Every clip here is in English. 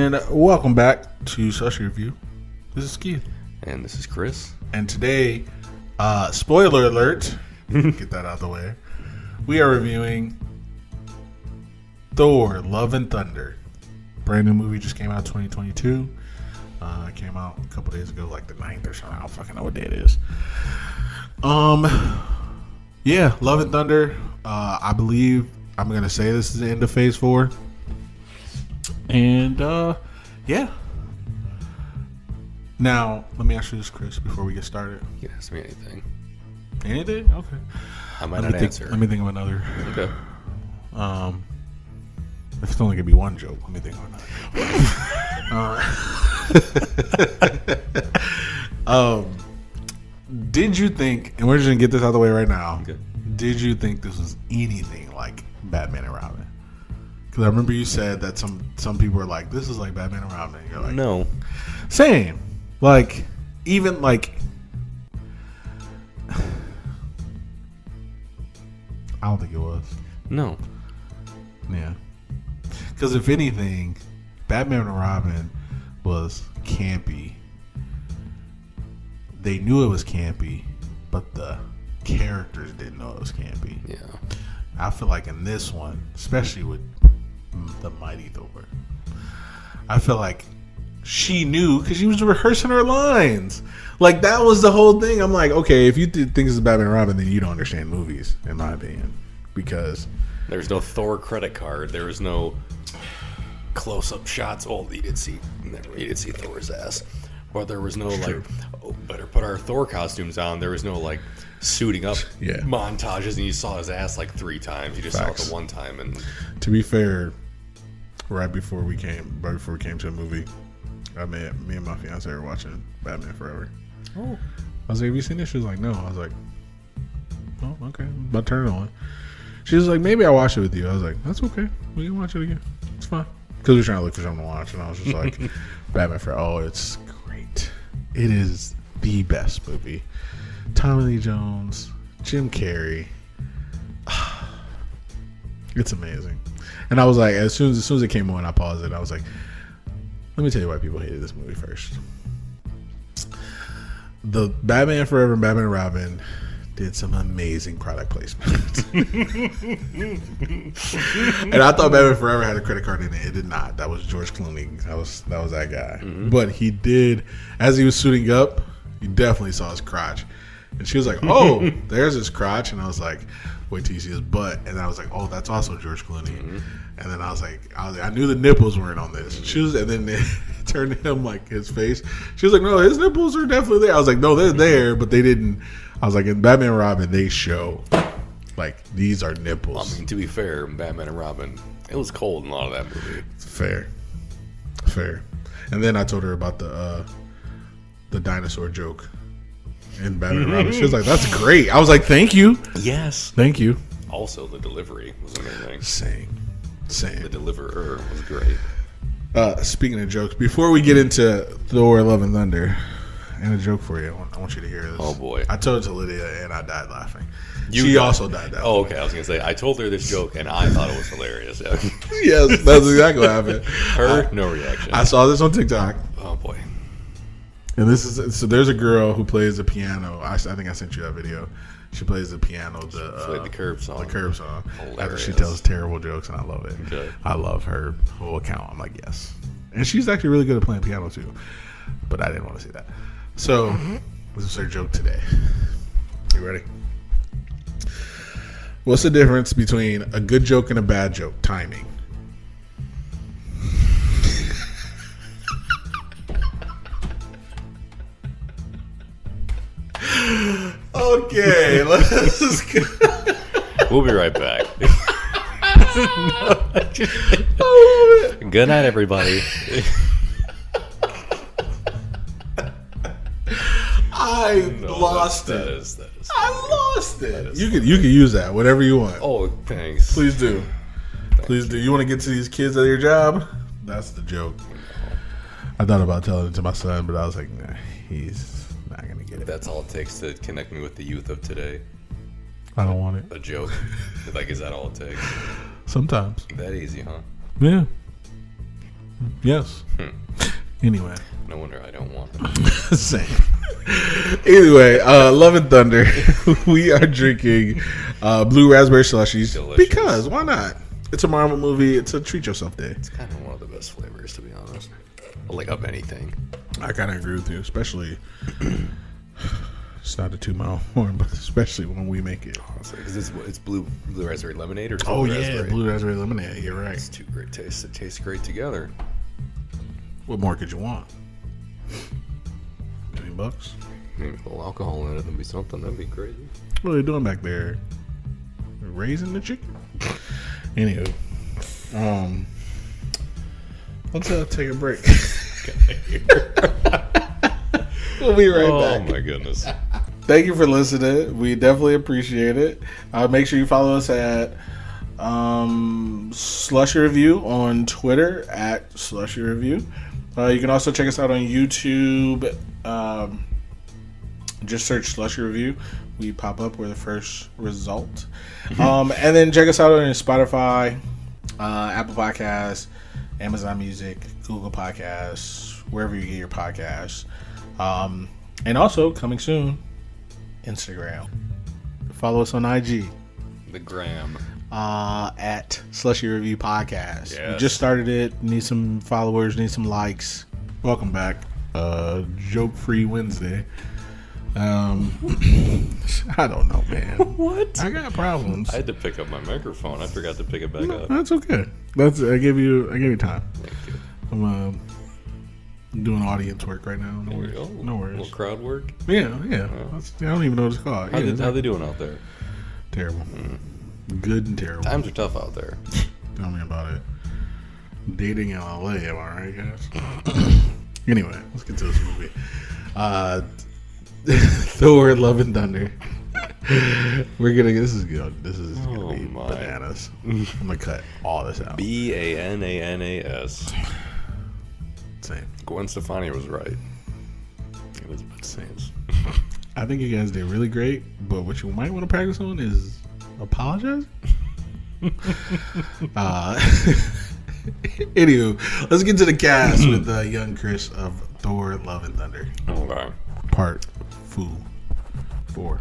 And welcome back to Slushie Review. This is Keith. And this is Chris. And today, spoiler alert, get that out of the way, we are reviewing Thor, Love and Thunder. Brand new movie, just came out 2022. It came out a couple days ago, like the 9th or something. I don't fucking know what day it is. Yeah, Love and Thunder. I believe I'm going to say this is the end of Phase 4. And, yeah. Now, let me ask you this, Chris, before we get started. You can ask me anything. Anything? Okay. I might not answer. Let me think of another. Okay. If it's only going to be one joke, let me think of another. Did you think, and we're just going to get this out of the way right now, Okay. Did you think this was anything like Batman and Robin? Because I remember you said that some people were like, this is like Batman and Robin. And you're like, No. Same. Like, even like, I don't think it was. No. Yeah. Because if anything, Batman and Robin was campy. They knew it was campy, but the characters didn't know it was campy. Yeah. I feel like in this one, especially with the Mighty Thor, I feel like she knew because she was rehearsing her lines. Like, that was the whole thing. I'm like, okay, if you think this is Batman and Robin, then you don't understand movies, in my opinion. Because There's no Thor credit card. There was no close-up shots. Oh, you did see Thor's ass. But there was no, like, oh, better put our Thor costumes on. There was no, like, suiting up montages, and you saw his ass, like, 3 times. You just saw it the one time. And to be fair, right before we came to a movie, me and my fiance were watching Batman Forever. Oh. I was like, have you seen this? She was like, no. I was like, oh, okay. I'm about to turn it on. She was like, maybe I'll watch it with you. I was like, that's okay. We can watch it again. It's fine. Because we were trying to look for something to watch. And I was just like, Batman Forever. Oh, it's great. It is the best movie. Tommy Lee Jones, Jim Carrey. It's amazing. And I was like, as soon as it came on, I paused it. I was like, let me tell you why people hated this movie first. The Batman Forever and Batman and Robin did some amazing product placement. And I thought Batman Forever had a credit card in it. It did not. That was George Clooney. That was that guy. Mm-hmm. But he did, as he was suiting up, you definitely saw his crotch. And she was like, oh, there's his crotch. And I was like, wait till you see his butt. And I was like, oh, that's also George Clooney. Mm-hmm. And then I was like, I knew the nipples weren't on this. And then it turned to him like his face. She was like, no, his nipples are definitely there. I was like, no, they're there, but they didn't. I was like, in Batman and Robin, they show like these are nipples. I mean, to be fair, Batman and Robin, it was cold in a lot of that movie. Fair. And then I told her about the dinosaur joke in Batman and Robin. She was like, that's great. I was like, thank you. Yes. Thank you. Also, the delivery was amazing. Same. The deliverer was great. Speaking of jokes, before we get into Thor, Love and Thunder, and a joke for you, I want you to hear this. Oh, boy. I told it to Lydia, and I died laughing. She also died laughing. Oh, okay. I was going to say, I told her this joke, and I thought it was hilarious. Yeah. Yes, that's exactly what happened. No reaction. I saw this on TikTok. Oh, boy. And so there's a girl who plays the piano. I think I sent you that video. She plays the piano. The curb song. The curb song. Hilarious. After she tells terrible jokes, and I love it. Okay. I love her whole account. I'm like, yes. And she's actually really good at playing piano too. But I didn't want to see that. So this is her joke today. You ready? What's the difference between a good joke and a bad joke? Timing. Okay, let's go. We'll be right back. Good night, everybody. I lost it. That is. I lost it. You can use that whatever you want. Oh, thanks. Please do. Please do. You want to get to these kids at your job? That's the joke. I thought about telling it to my son, but I was like, nah, he's not gonna get it. That's all it takes to connect me with the youth of today. I don't want it. A joke. Like, is that all it takes? Sometimes. That easy, huh? Yeah. Yes. Anyway. No wonder I don't want it. Same. Anyway, Love and Thunder. We are drinking blue raspberry slushies. Delicious. Because why not? It's a Marvel movie. It's a treat yourself day. It's kind of one of the best flavors, to be honest. Like, of anything. I kind of agree with you, especially... It's not a 2 mile horn, but especially when we make it. Honestly, because it's blue raspberry lemonade or Oh, yeah, raspberry? blue raspberry lemonade. You're right. It's two great tastes. It tastes great together. What more could you want? $20? Maybe a little alcohol in it would be something. That'd be crazy. What are they doing back there? Raising the chicken? Anywho, let's take a break. We'll be right back. Oh my goodness. Thank you for listening. We definitely appreciate it. Make sure you follow us at Slushie Review on Twitter at Slushie Review. You can also check us out on YouTube. Just search Slushie Review. We pop up. We're the first result. And then check us out on Spotify, Apple Podcasts, Amazon Music, Google Podcasts, wherever you get your podcasts. And also, coming soon, Instagram. Follow us on IG. The gram. At Slushie Review Podcast. Yes. We just started it. Need some followers. Need some likes. Welcome back. Joke-free Wednesday. I don't know, man. What? I got problems. I had to pick up my microphone. I forgot to pick it back up. That's okay. I gave you time. Thank you. I'm doing audience work right now. No worries. Oh, No worries. little crowd work. Yeah. I don't even know what it's called. How they doing out there? Terrible. Good and terrible. Times are tough out there. Tell me about it. Dating in LA, am I right, guys? Anyway, let's get to this movie. Thor: Love and Thunder. This is good. This is gonna be bananas. I'm gonna cut all this out. BANANAS. Same. Gwen Stefani was right. It was bananas. I think you guys did really great, but what you might want to practice on is apologize. Anywho, let's get to the cast with young Chris of Thor: Love and Thunder. Okay. Part 4.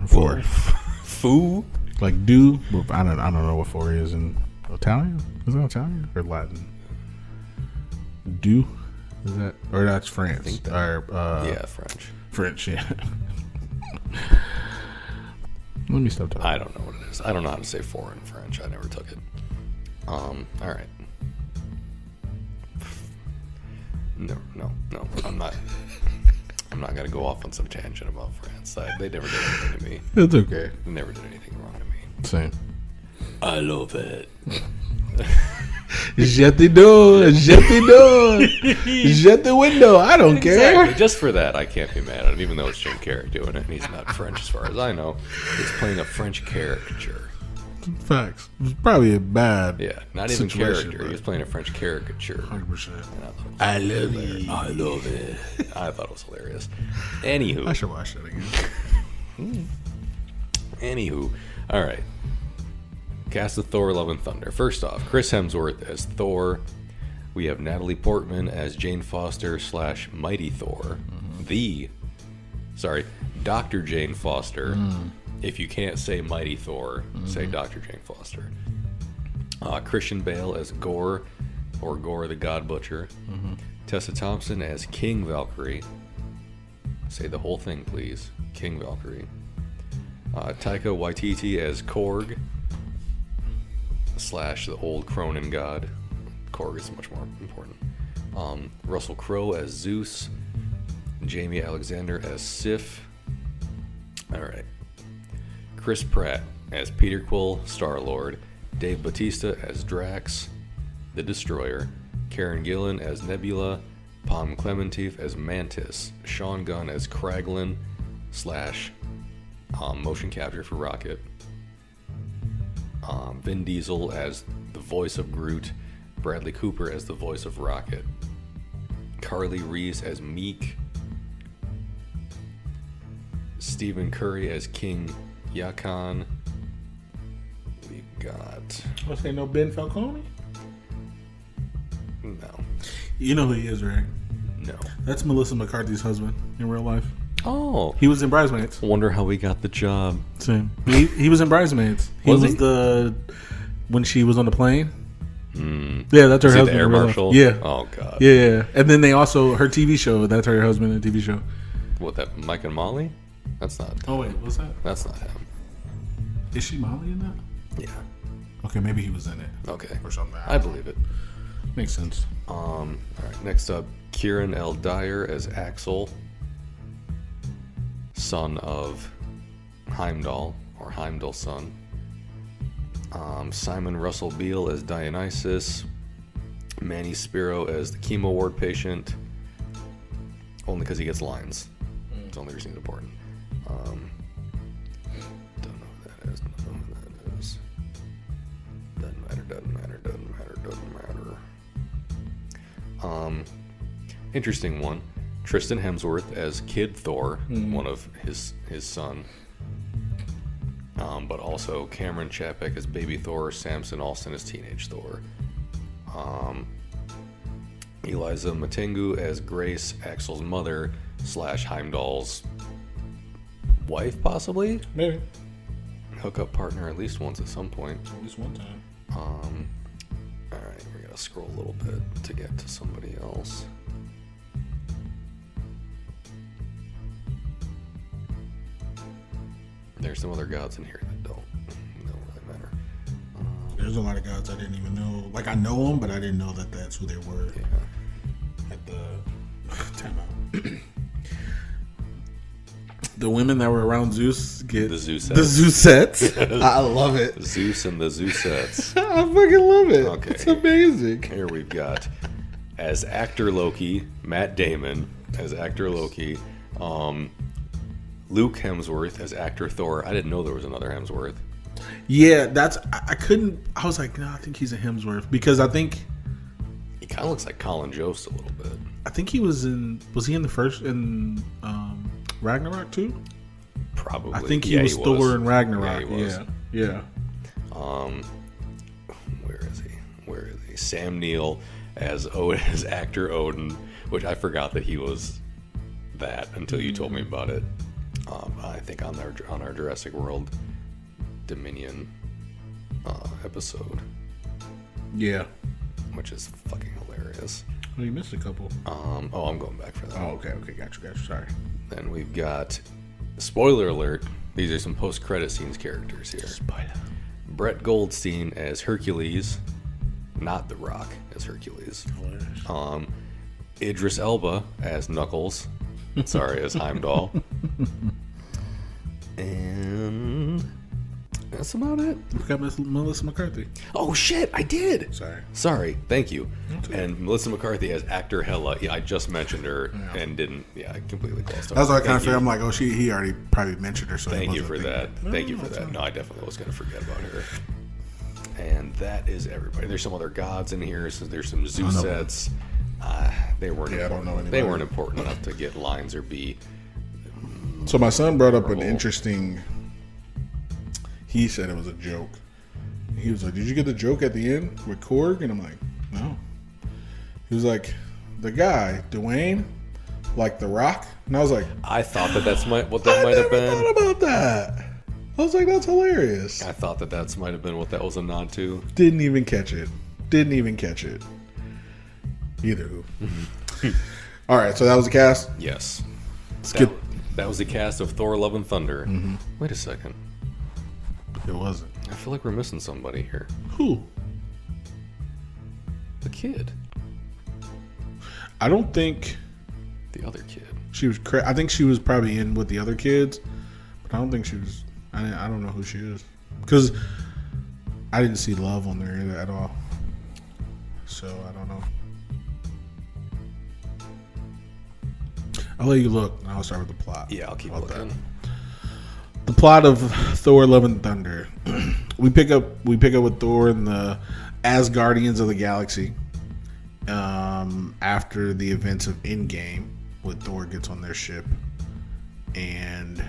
Foo? Like do, but I don't know what 4 is in Italian. Is that Italian or Latin? Do, is that, or that's France? I think that, or French. French, yeah. Let me stop talking. I don't know what it is. I don't know how to say 4 in French. I never took it. All right. No. I'm not gonna go off on some tangent about France. They never did anything to me. It's okay. They never did anything wrong to me. Same. I love it. Shut the door. Shut the door. Shut the window. I don't care. Just for that, I can't be mad at it, even though it's Jim Carrey doing it, and he's not French as far as I know. He's playing a French caricature. Facts. It's probably a bad not even situation, character. He was playing a French caricature. 100%. I love it. I love it. I thought it was hilarious. Anywho. I should watch that again. Anywho. All right. Cast of Thor: Love and Thunder. First off, Chris Hemsworth as Thor. We have Natalie Portman as Jane Foster / Mighty Thor. Dr. Jane Foster. If you can't say Mighty Thor, say Dr. Jane Foster. Christian Bale as Gore, or Gore the God Butcher. Tessa Thompson as King Valkyrie. Say the whole thing, please. King Valkyrie. Taika Waititi as Korg / the old Cronin god. Korg is much more important. Russell Crowe as Zeus. Jamie Alexander as Sif. Alright. Chris Pratt as Peter Quill, Star-Lord. Dave Bautista as Drax, the Destroyer. Karen Gillan as Nebula. Palm Clementif as Mantis. Sean Gunn as Kraglin / motion capture for Rocket. Vin Diesel as the voice of Groot. Bradley Cooper as the voice of Rocket. Carly Reese as Meek. Stephen Curry as King Yakan. We've got... Let's say no Ben Falcone? No. You know who he is, right? No. That's Melissa McCarthy's husband in real life. Oh. He was in Bridesmaids. Wonder how we got the job. Same. He was in Bridesmaids. He Was was he? when she was on the plane. Yeah, that's her Is he husband. the air in real life. marshal? Yeah. Oh, God. Yeah. And then they also, her TV show, that's her husband in the TV show. What, that Mike and Molly? That's not. Oh, wait, what's that? That's not him. Is she Molly in that? Yeah. Okay, maybe he was in it. Okay. Or something. I believe it. Makes sense. All right. Next up, Kieran L. Dyer as Axel, son of Heimdall, or Heimdall's son. Simon Russell Beale as Dionysus. Manny Spiro as the chemo ward patient. Only because he gets lines. It's the only reason he's important. Don't know who that is. Don't know who that is. Doesn't matter. Interesting one. Tristan Hemsworth as Kid Thor, one of his son. But also Cameron Chapek as Baby Thor, Samson Alston as Teenage Thor. Eliza Matengu as Grace, Axel's mother / Heimdall's wife, possibly? Maybe. Hookup partner at least once at some point. At least one time. Alright, we're gonna scroll a little bit to get to somebody else. There's some other gods in here that don't really matter. There's a lot of gods I didn't even know. Like, I know them, but I didn't know that that's who they were. Yeah. At the time out. The women that were around Zeus get The Zeusettes. The Zeusettes. I love it. Zeus and the Zeusettes. I fucking love it. Okay. It's amazing. Here we've got, as actor Loki, Matt Damon as actor Loki. Luke Hemsworth as actor Thor. I didn't know there was another Hemsworth. Yeah, I was like, no, I think he's a Hemsworth because I think He kind of looks like Colin Jost a little bit. was he in the first in Ragnarok too? Probably. I think he was Thor in Ragnarok. Yeah, he was. Yeah. Where is he? Sam Neill as actor Odin, which I forgot that he was that until you told me about it. I think on our Jurassic World Dominion episode. Yeah. Which is fucking hilarious. Oh, you missed a couple. I'm going back for that. Oh, okay, got you. Sorry. Then we've got, spoiler alert, these are some post-credit scenes characters here. Spoiler. Brett Goldstein as Hercules, not The Rock as Hercules. Idris Elba as Knuckles, as Heimdall. And that's about it. We got Melissa McCarthy. Oh shit, I did. Sorry, thank you. And Melissa McCarthy as actor Hela. Yeah, I just mentioned her and didn't. Yeah, I completely glossed over. That's what I kind of figured. I'm like, he already probably mentioned her. So Thank you for that. Thank you for that. No, I definitely was going to forget about her. And that is everybody. There's some other gods in here. So there's some Zeusettes. They weren't. I don't know anybody. They weren't important enough to get lines or be. So my son brought up an interesting. He said it was a joke. He was like, "Did you get the joke at the end with Korg?" And I'm like, "No." He was like, "The guy, Dwayne, like The Rock," and I was like, I thought that's what that might have been. I never thought about that. I was like, "That's hilarious." I thought that might have been what that was a nod to. Didn't even catch it. Either who. All right, so that was the cast. Yes. Skip. That was the cast of Thor: Love and Thunder. Mm-hmm. Wait a second. It wasn't. I feel like we're missing somebody here. Who? The kid. I don't think The other kid. she was. I think she was probably in with the other kids, but I don't think she was. I don't know who she is because I didn't see love on there at all. So I don't know. I'll let you look, and I'll start with the plot. Yeah, I'll keep looking. The plot of Thor: Love and Thunder. we pick up with Thor and the Asgardians of the Galaxy. After the events of Endgame, when Thor gets on their ship, and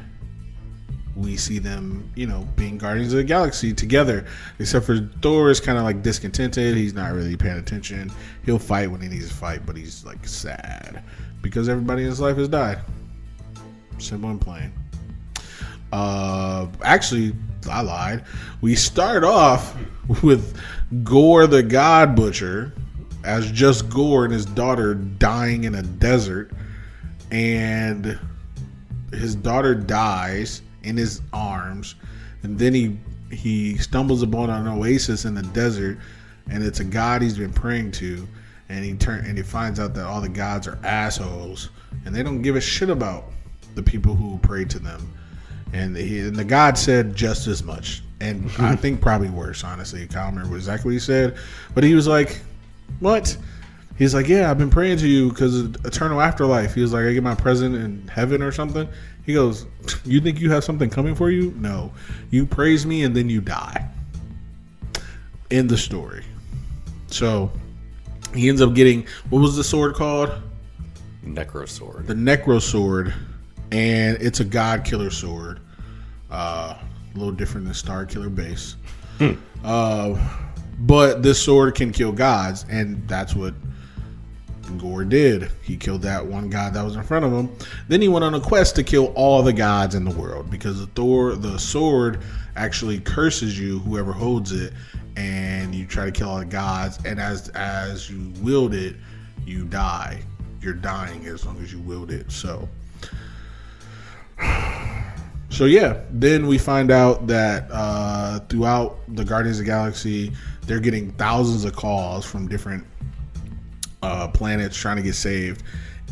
we see them, being Guardians of the Galaxy together. Except for Thor is kind of like discontented. He's not really paying attention. He'll fight when he needs to fight, but he's like sad because everybody in his life has died. Simple and plain. Actually, I lied. We start off with Gore the God Butcher as just Gore and his daughter dying in a desert, and his daughter dies in his arms, and then he stumbles upon an oasis in the desert, and it's a god he's been praying to, and he finds out that all the gods are assholes, and they don't give a shit about the people who pray to them, and the god said just as much, and I think probably worse, honestly. I can't remember exactly what he said, but he was like, what? He's like, yeah, I've been praying to you because of eternal afterlife. He was like, I get my present in heaven or something. He goes, you think you have something coming for you? No. You praise me and then you die. End the story. So he ends up getting, what was the sword called? Necrosword. The Necrosword. And it's a god killer sword. A little different than Star Killer Base. But this sword can kill gods, and that's what Gore did. He killed that one god that was in front of him. Then he went on a quest to kill all the gods in the world, because the sword actually curses you, whoever holds it, and you try to kill all the gods, and as you wield it, you die. You're dying as long as you wield it. So yeah, then we find out that throughout the Guardians of the Galaxy, they're getting thousands of calls from different planets trying to get saved,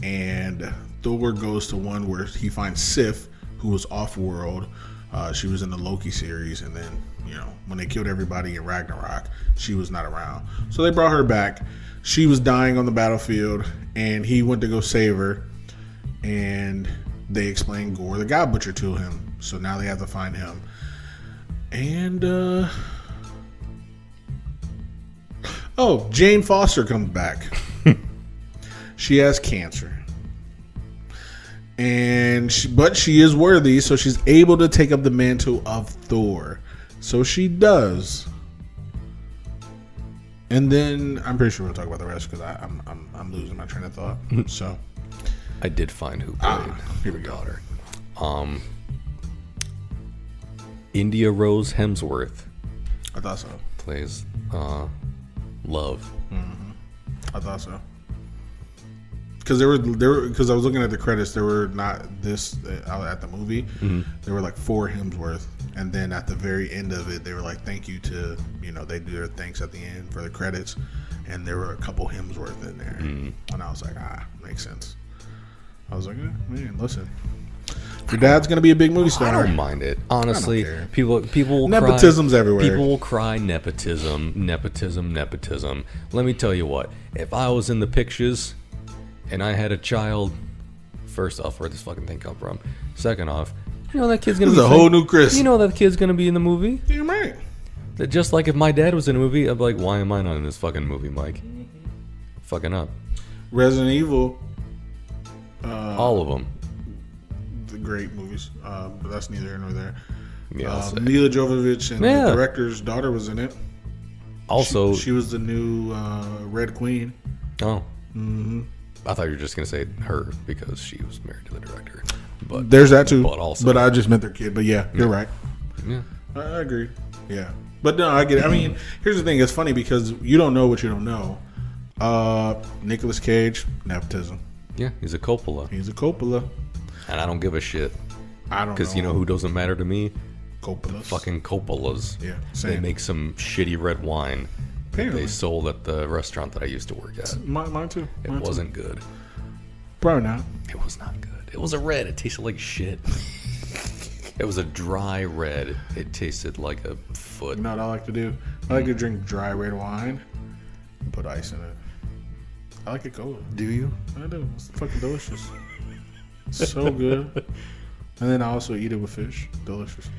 and Thor goes to one where he finds Sif, who was off-world. She was in the Loki series, and then when they killed everybody in Ragnarok, she was not around. So they brought her back. She was dying on the battlefield, and he went to go save her, and they explained Gore the God Butcher to him. So now they have to find him. And Jane Foster comes back. She has cancer, but she is worthy, so she's able to take up the mantle of Thor. So she does. And then I'm pretty sure we'll talk about the rest because I'm losing my train of thought. So I did find who played here we her go. daughter. India Rose Hemsworth I thought so. plays Love. Mm-hmm. I thought so. Because because I was looking at the credits, there were not this at the movie. Mm-hmm. There were like 4 Hemsworth, and then at the very end of it, they were like, "Thank you to they do their thanks at the end for the credits," and there were a couple Hemsworth in there, and I was like, makes sense. I was like, man, listen, your dad's gonna be a big movie star. I don't mind it, honestly. People will nepotism's cry, everywhere. People will cry nepotism. Let me tell you what. If I was in the pictures and I had a child, first off, where'd this fucking thing come from? Second off, that kid's gonna be a whole new Chris. That kid's gonna be in the movie. You're right. That just like if my dad was in a movie, I'd be like, why am I not in this fucking movie, Mike? Fucking up. Resident Evil. All of them. The great movies, but that's neither here nor there. Yeah, Mila Jovovich and the director's daughter was in it. Also, she was the new Red Queen. Oh. Mm-hmm. I thought you were just gonna say her because she was married to the director. But there's that too. But I just meant their kid. But yeah, you're right. Yeah, I agree. Yeah, but no, I get it. I mean, here's the thing. It's funny because you don't know what you don't know. Nicolas Cage, nepotism. Yeah, he's a Coppola. And I don't give a shit. I don't know. Because you know who doesn't matter to me? Coppolas. Fucking Coppolas. Yeah, same. They make some shitty red wine that they sold at the restaurant that I used to work at. Mine too. It wasn't good. Probably not. It was not good. It was a red. It tasted like shit. It was a dry red. It tasted like a foot. You know what I like to do? I like to drink dry red wine and put ice in it. I like it cold. Do you? I do. It's fucking delicious. So good. And then I also eat it with fish. Delicious.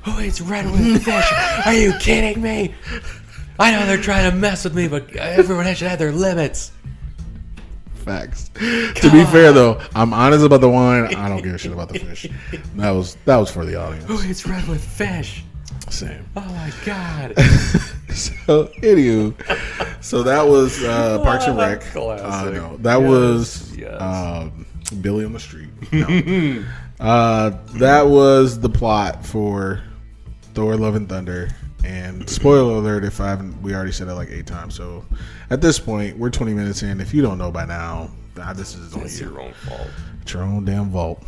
Oh, it's red with fish. Are you kidding me? I know they're trying to mess with me, but everyone should have their limits. Facts. To be fair, though, I'm honest about the wine. I don't give a shit about the fish. That was for the audience. Oh, it's red with fish. Same. Oh my god. So, anywho, so that was Parks and Rec. Classic. No, that was Yes. Billy on the Street. No. That was the plot for Thor: Love and Thunder. And spoiler alert, if I haven't, we already said it like 8 times. So at this point, we're 20 minutes in. If you don't know by now, this is on It's your own fault. It's your own damn fault.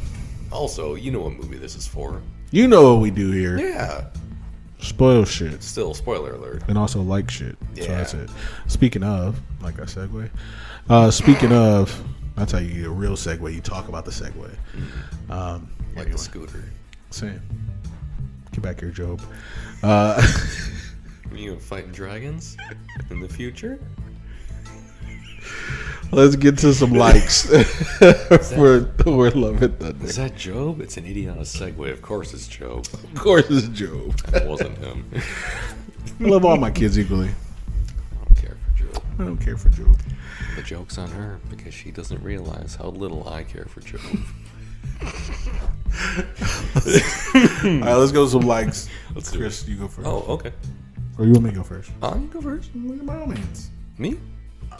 Also, you know what movie this is for. You know what we do here. Yeah. Spoil shit. Still, spoiler alert. And also like shit. So Yeah. that's it. Speaking of, like I segue. Speaking of, that's how you get a real segue. You talk about the segue. Like Anyway. a scooter. Same. Get back here, Job. Are you fighting dragons in the future? Let's get to some likes for Thor: Love and Thunder. Is that Job? It's an idiot on a segue. Of course it's Job. Of course, it's Job. It wasn't him. I love all my kids equally. I don't care for Job. I don't care for Job. The joke's on her because she doesn't realize how little I care for Job. All right, let's go with some likes. Let's do Chris, you go first. Oh, okay. Or you want me to go first? You go first. Look at my own hands. Me?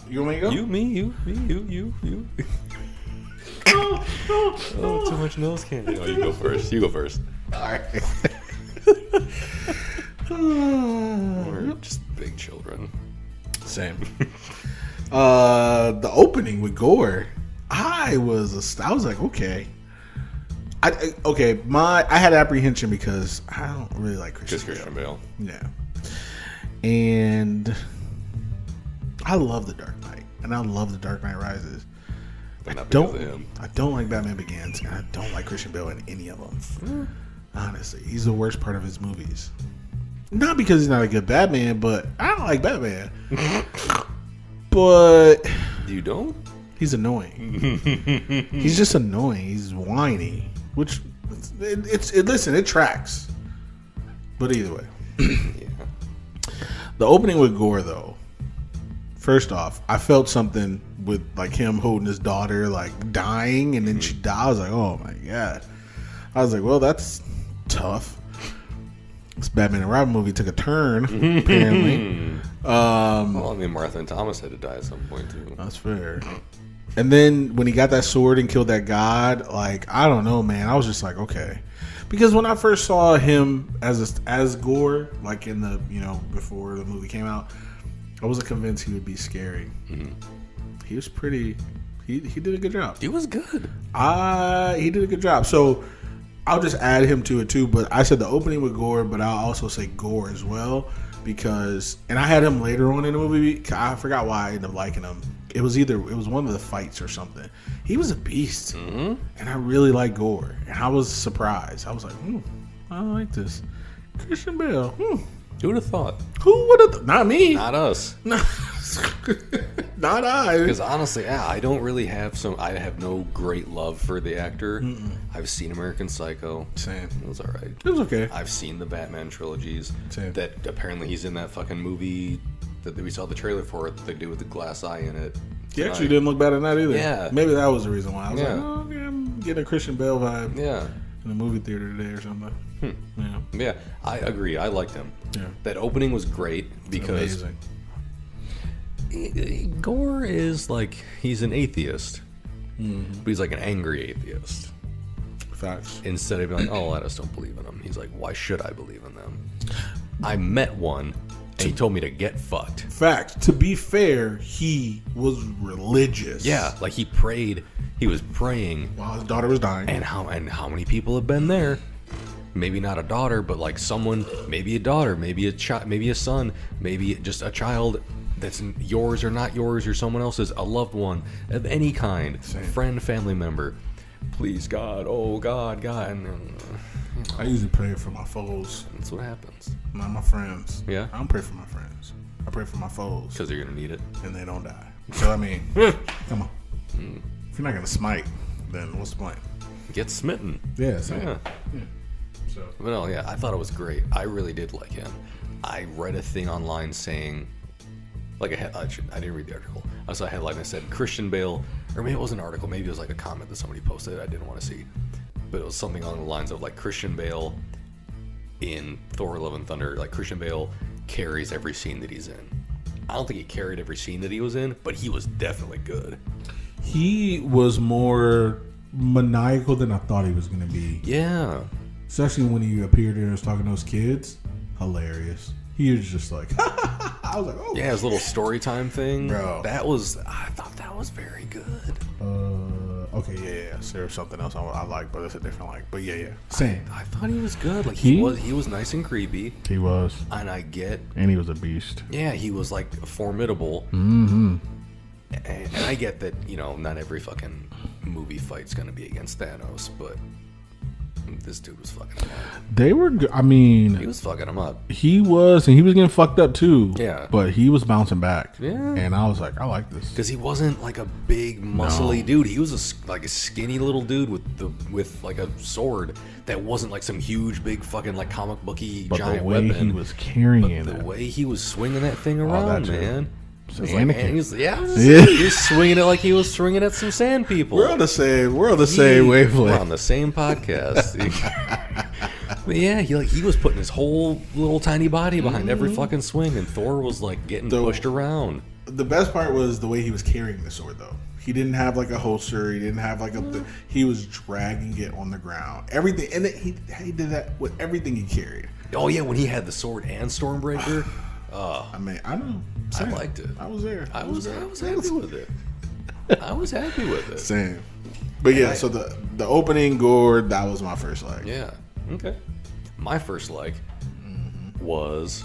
You want me to go? You, me, you. Oh, too much nose candy. No, you go first. You go first. All right. We're just big children. Same. The opening with Gore, I was like, okay. I had apprehension because I don't really like Christian Bale. Yeah. And I love The Dark Knight. And I love The Dark Knight Rises. I don't like Batman Begins, and I don't like Christian Bale in any of them. Honestly, he's the worst part of his movies. Not because he's not a good Batman, but I don't like Batman. But You don't? he's annoying. He's just annoying. He's whiny, which it tracks. But either way, Yeah. the opening with Gore though. First off, I felt something with like him holding his daughter like dying, and then she died. I was like, oh my god. I was like, well, that's tough. This Batman and Robin movie took a turn, apparently. Well, I mean, Martha and Thomas had to die at some point too. That's fair. And then when he got that sword and killed that god, like, I don't know, man. I was just like, okay. Because when I first saw him as Gore, like in the, before the movie came out, I wasn't convinced he would be scary. He was pretty. He did a good job. He was good. He did a good job. So I'll just add him to it too. But I said the opening with Gore, but I'll also say Gore as well because, and I had him later on in the movie. I forgot why I ended up liking him. It was one of the fights or something. He was a beast, and I really like Gore, and I was surprised. I was like, I like this Christian Bale. Who would have thought? Who would have? Not me. Not us. Not I. Because honestly, I don't really have I have no great love for the actor. I've seen American Psycho. Same. It was alright. It was okay. I've seen the Batman trilogies. Same. That apparently he's in that fucking movie that we saw the trailer for it. They do with the glass eye in it. He actually didn't look bad in that either. Yeah. Maybe that was the reason why. I was Yeah. like, oh, okay, I'm getting a Christian Bale vibe. Yeah. In the movie theater today or something. Yeah. Yeah, I agree. I liked him. Yeah. That opening was great because Amazing. Gore is like, he's an atheist. But he's like an angry atheist. Facts. Instead of being like, oh, I just don't believe in them. He's like, why should I believe in them? I met one, and he told me to get fucked. Facts. To be fair, he was religious. Yeah, like he prayed. He was praying. While his daughter was dying. And how many people have been there? Maybe not a daughter, but like someone, maybe a daughter, maybe a child, maybe a son, maybe just a child that's yours or not yours or someone else's, a loved one of any kind, friend, family member. Please, God, oh God, God. And, I usually pray for my foes. That's what happens. Not my friends. Yeah? I don't pray for my friends. I pray for my foes. Because you're going to need it. And they don't die. So, I mean, come on. If you're not going to smite, then what's the point? Get smitten. Yeah, same. Yeah. So. But no, yeah, I thought it was great. I really did like him. I read a thing online saying, like I didn't read the article. I saw a headline that said Christian Bale, or maybe it was an article, maybe it was like a comment that somebody posted I didn't want to see, but it was something along the lines of like Christian Bale in Thor: Love and Thunder, like Christian Bale carries every scene that he's in. I don't think he carried every scene that he was in, but he was definitely good. He was more maniacal than I thought he was going to be. Yeah. Especially when he appeared there and was talking to those kids. Hilarious. He was just like, I was like, oh. Yeah, his little story time thing. Bro. I thought that was very good. Okay, Yeah. So there's something else I like, but it's a different like. But yeah. Same. I thought he was good. Like He- he was nice and creepy. He was. And I get, And he was a beast. yeah, he was like formidable. Mm-hmm. And I get that, you know, not every fucking movie fight's gonna be against Thanos, but this dude was fucking him up. They were good. I mean, He was fucking him up. he was, and he was getting fucked up too. Yeah. But he was bouncing back. Yeah. And I was like, I like this. Because he wasn't like a big muscly dude. He was like a skinny little dude with like a sword that wasn't like some huge big fucking like comic booky But giant the way weapon. he was carrying The it. way he was swinging that thing around, too. man. It's It was Anakin. like, and he was, Yeah. he was swinging it like he was swinging at some sand people. We're on the same wavelength. We're on the same podcast. But yeah, he was putting his whole little tiny body behind every fucking swing, and Thor was like getting pushed around. The best part was the way he was carrying the sword, though. He didn't have like a holster. He didn't have like he was dragging it on the ground. Everything, and he did that with everything he carried. Oh yeah, when he had the sword and StormBreaker. I mean, I don't know. I liked it. I was there. I was happy with it. I was happy with it. Same. But yeah, so the opening gore, that was my first like. Yeah. Okay. My first like was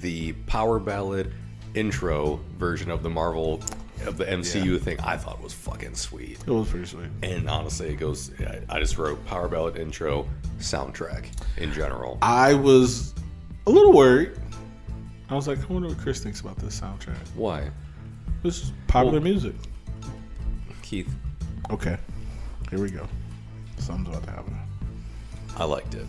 the power ballad intro version of the Marvel of the MCU thing. I thought was fucking sweet. It was pretty sweet. And honestly, it goes. I just wrote power ballad intro soundtrack in general. I was a little worried. I was like, I wonder what Chris thinks about this soundtrack. Why, This is popular music. Keith? Okay, here we go. Something's about to happen. I liked it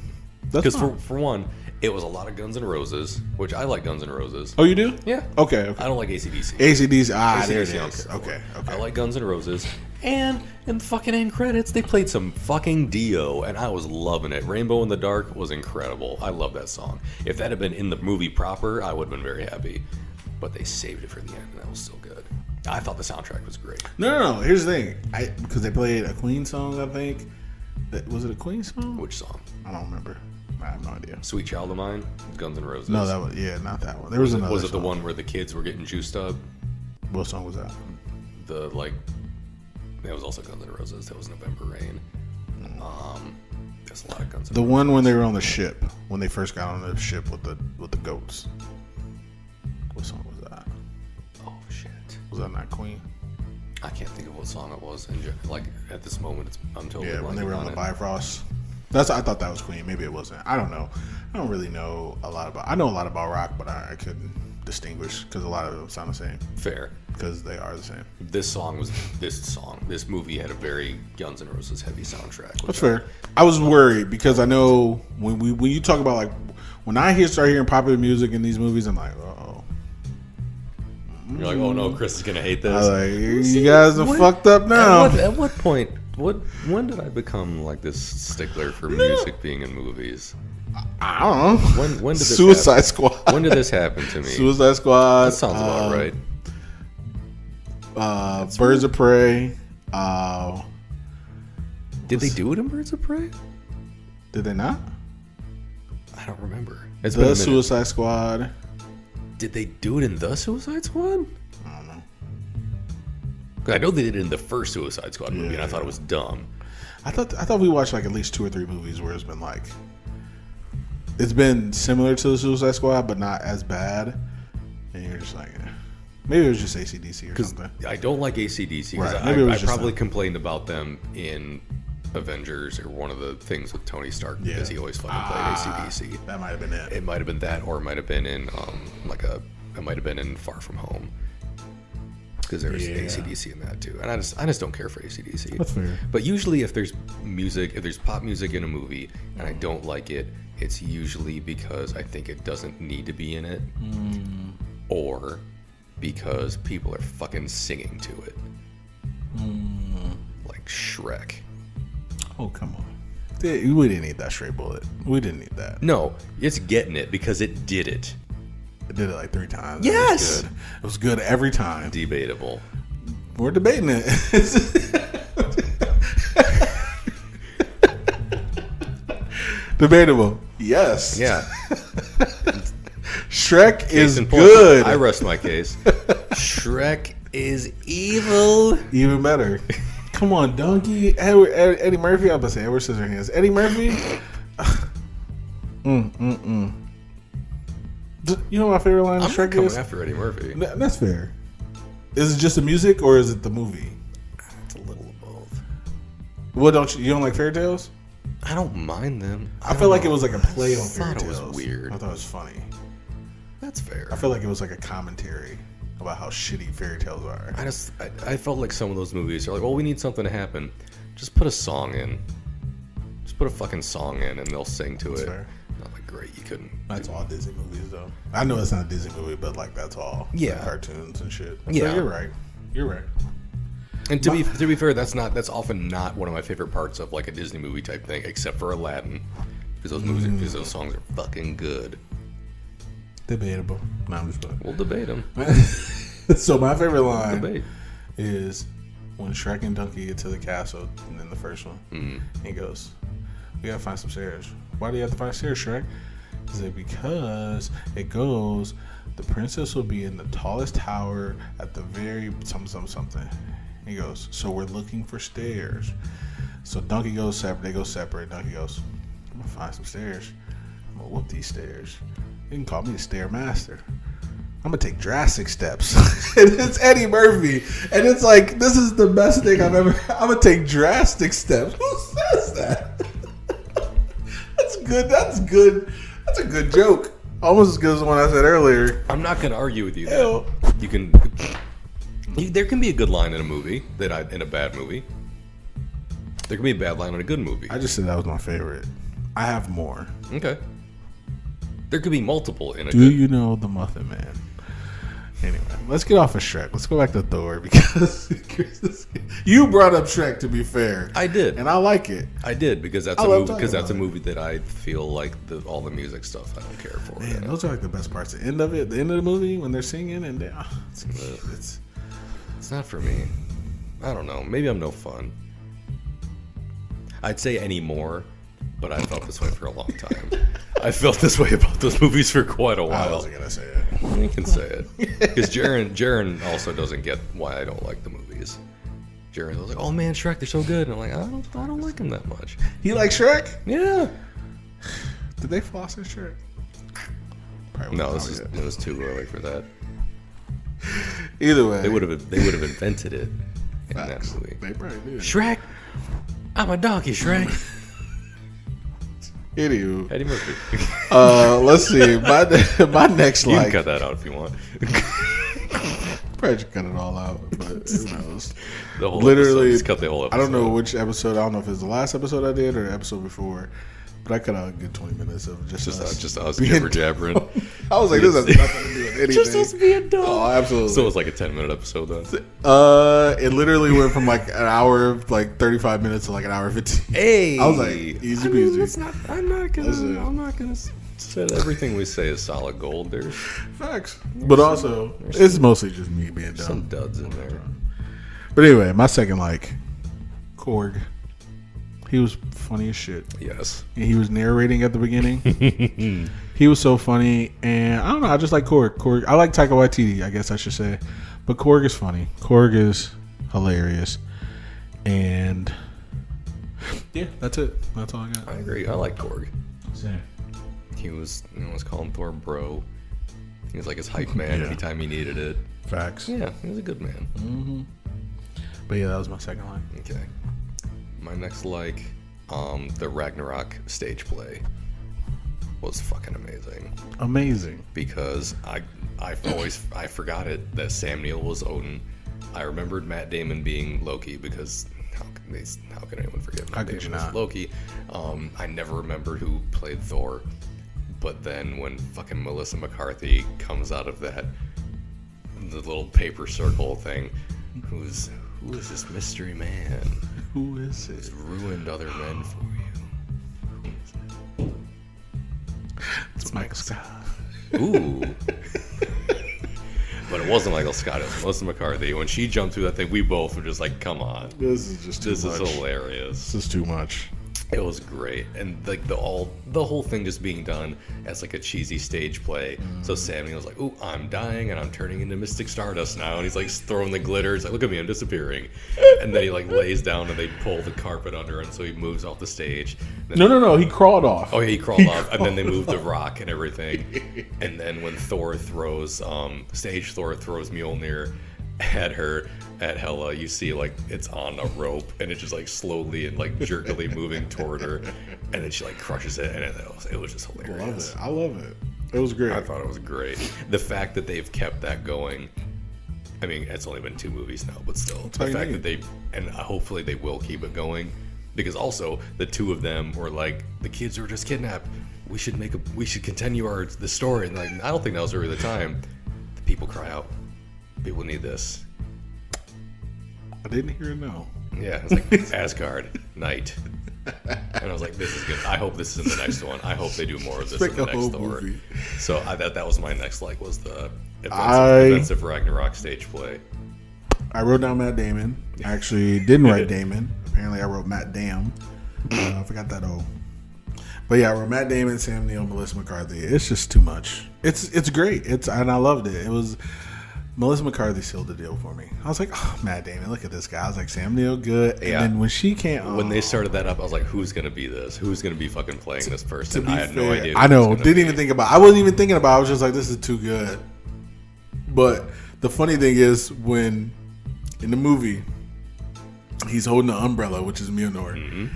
That's because fine. for one, it was a lot of Guns N' Roses, which I like Guns N' Roses. Oh, you do? Yeah. Okay. I don't like AC/DC. ACDC. There it AC/DC I don't is. care for. Okay. I like Guns N' Roses. And in the fucking end credits, they played some fucking Dio, and I was loving it. Rainbow in the Dark was incredible. I love that song. If that had been in the movie proper, I would have been very happy. But they saved it for the end, and that was still good. I thought the soundtrack was great. No. Here's the thing. Because they played a Queen song, I think. Was it a Queen song? Which song? I don't remember. I have no idea. Sweet Child of Mine? Guns N' Roses. No, that was not that one. There was another. Was it the song. one where the kids were getting juiced up? What song was that? That was also Guns N' Roses. That was November Rain. There's a lot of Guns N' The Roses. one when they were on the ship, when they first got on the ship with the goats. What song was that? Oh shit! Was that not Queen? I can't think of what song it was. Like at this moment, I'm totally Yeah, when they blanking were on the it. Bifrost. I thought that was Queen. Maybe it wasn't. I don't know. I don't really know a lot about. I know a lot about rock, but I couldn't distinguish because a lot of them sound the same Fair. because they are the same. This movie had a very Guns N' Roses heavy soundtrack. That's fair. I was worried because I know when you talk about like when I start hearing popular music in these movies, I'm like, oh. You're like, oh no, Chris is gonna hate this. I was like, you guys are fucked up now. At what point? When did I become like this stickler for music being in movies? I don't know. When did this Suicide happen? Squad? When did this happen to me? Suicide Squad. That sounds about right. Birds of Prey. Did they do it in Birds of Prey? Did they not? I don't remember. It's been a The minute. Suicide Squad. Did they do it in the Suicide Squad? I don't know. 'Cause I know they did it in the first Suicide Squad movie, and I thought Yeah. it was dumb. I thought we watched like at least 2 or 3 movies where it's been like it's been similar to the Suicide Squad, but not as bad. And you're just like, maybe it was just AC/DC or something. I don't like AC/DC because Right, maybe it was I just probably them. complained about them in Avengers or one of the things with Tony Stark because he always fucking played AC/DC. That might have been it. It might have been that, or it might have been in it might have been in Far From Home because there's AC/DC in that too. And I just don't care for AC/DC. That's fair. But usually, if there's pop music in a movie and I don't like it, it's usually because I think it doesn't need to be in it, or because people are fucking singing to it. Shrek. Oh, come on. We didn't need that straight bullet. We didn't need that. No, it's getting it because it did it. I did it like 3 times. Yes! It was good every time. Debatable. We're debating it. Debatable. Yes. Yeah. Shrek is Case in point, good. I rest my case. Shrek is evil. Even better. Come on, Donkey. Eddie Murphy. I'm about to say Edward Scissorhands. Eddie Murphy. You know what my favorite line of I'm Shrek not coming is? after Eddie Murphy. That's fair. Is it just the music or is it the movie? It's a little of both. What don't you don't like fairy tales? I don't mind them. I feel like it was like a play on fairy thought it tales. was weird. I thought it was funny. That's fair. I feel like it was like a commentary about how shitty fairy tales are. I felt like some of those movies are like, well, we need something to happen. Just put a song in. Just put a fucking song in and they'll sing to it. Fair. I'm like, great, you couldn't. That's all Disney movies though. I know it's not a Disney movie, but like that's all. Yeah. Like cartoons and shit. Yeah. So you're right. You're right. And to be fair, that's often not one of my favorite parts of like a Disney movie type thing, except for Aladdin, because those songs are fucking good. Debatable. No, I'm just playing. We'll debate them. So my favorite line Debate. is when Shrek and Donkey get to the castle, and then the first one, he goes, "We gotta find some stairs." Why do you have to find stairs, Shrek? He said, because it goes, the princess will be in the tallest tower at the very something. He goes, so we're looking for stairs. So Donkey goes separate. They go separate. Donkey goes, I'm gonna find some stairs. I'm gonna whoop these stairs. You can call me the stair master. I'm gonna take drastic steps. And it's Eddie Murphy, and it's like, this is the best thing I've ever. I'm gonna take drastic steps. Who says that? That's good. That's good. That's a good joke. Almost as good as the one I said earlier. I'm not gonna argue with you. Ew. You can. There can be a good line in a movie in a bad movie. There can be a bad line in a good movie. I just said that was my favorite. I have more. Okay. There could be multiple in a Do good. you know the Muffin Man? Anyway, let's get off of Shrek. Let's go back to Thor because you brought up Shrek. To be fair, I did, and I like it. I did because that's I a love movie. talking Because that's a about it. movie that I feel like all the music stuff I don't care for. Man, those are like the best parts. The end of it, the end of the movie when they're singing and It's not for me. I don't know. Maybe I'm no fun. I'd say anymore, but I felt this way for a long time. I felt this way about those movies for quite a I while. wasn't gonna say it. You can say it because Jaren also doesn't get why I don't like the movies. Jaren was like, "Oh man, Shrek, they're so good," and I'm like, I don't like them that much. He likes Shrek. Yeah. Did they floss in Shrek? Probably No, wasn't it was too early for that. Either way, They would have invented it in Facts. that movie. They probably did. Shrek, I'm a donkey, Shrek. Anywho, Eddie Murphy. let's see. My next You can like cut that out if you want. probably should cut it all out, but who knows? The whole Literally, episode. Just cut the whole episode. I don't know which episode. I don't know if it's the last episode I did or the episode before, but I cut out a good 20 minutes of just us being jibber jabbering. I was like, this has nothing to do with anything. Just us being dumb. Oh, absolutely. So it was like a 10-minute episode then. It literally went from like an hour, like 35 minutes to like an hour 15. Hey, I was like, easy peasy. I'm not gonna say that everything we say is solid gold. There's Facts. But also, it's mostly just me being dumb. some duds in there. But anyway, my second like, Korg. He was funny as shit. Yes. And he was narrating at the beginning. He was so funny, and I don't know. I just like Korg. Korg. I like Taika Waititi, I guess I should say, but Korg is funny. Korg is hilarious, and yeah, that's it. That's all I got. I agree. I like Korg. Same. He was, let's call him Thor Bro. He was like his hype man Yeah. anytime he needed it. Facts. Yeah, he was a good man. But yeah, that was my second line. Okay. My next the Ragnarok stage play was fucking amazing. Amazing. Because I forgot it that Sam Neill was Odin. I remembered Matt Damon being Loki because how can anyone forget Matt could you Damon as not? Loki? I never remembered who played Thor, but then when fucking Melissa McCarthy comes out of the little paper circle thing, who is this mystery man? Who is it? It's ruined other men for you. It's Michael Scott. Ooh. But it wasn't Michael Scott. It was Melissa McCarthy. When she jumped through that thing, we both were just like, "Come on, This is just too much. this is hilarious." This is too much. It was great, and like the whole thing just being done as like a cheesy stage play. So Sammy was like, "Ooh, I'm dying, and I'm turning into Mystic Stardust now," and he's like throwing the glitter. He's like, "Look at me, I'm disappearing," and then he like lays down, and they pull the carpet under, and so he moves off the stage. No. He crawled off. Oh yeah, he crawled off, and then they moved the rock and everything. And then when Thor throws Mjolnir at Hela, you see like it's on a rope, and it's just like slowly and like jerkily moving toward her, and then she like crushes it, and it was just hilarious. I love it. It was great. I thought it was great. The fact that they've kept that going. I mean, it's only been 2 movies now, but still, the fact that hopefully they will keep it going, because also the 2 of them were like, the kids were just kidnapped. We should continue the story, and like I don't think that was really the time. The people cry out. People need this. I didn't hear a no. Yeah, it's like Asgard, night. And I was like, this is good. I hope this is in the next one. I hope they do more of this in the next Thor. Movie. So that was my next was the Events of Ragnarok stage play. I wrote down Matt Damon. I actually didn't write Damon. Apparently I wrote Matt Dam. I forgot that O. But yeah, I wrote Matt Damon, Sam Neill, Melissa McCarthy. It's just too much. It's great. And I loved it. It was Melissa McCarthy sealed the deal for me. I was like, oh, Matt Damon, look at this guy. I was like, Sam Neill, good. And then when she came, when they started that up, I was like, who's gonna be this? Who's gonna be fucking playing this person? I had no idea. I know. Didn't even think about it. I wasn't even thinking about it. I was just like, this is too good. But the funny thing is, when in the movie, he's holding the umbrella, which is Mjolnir. Mm-hmm.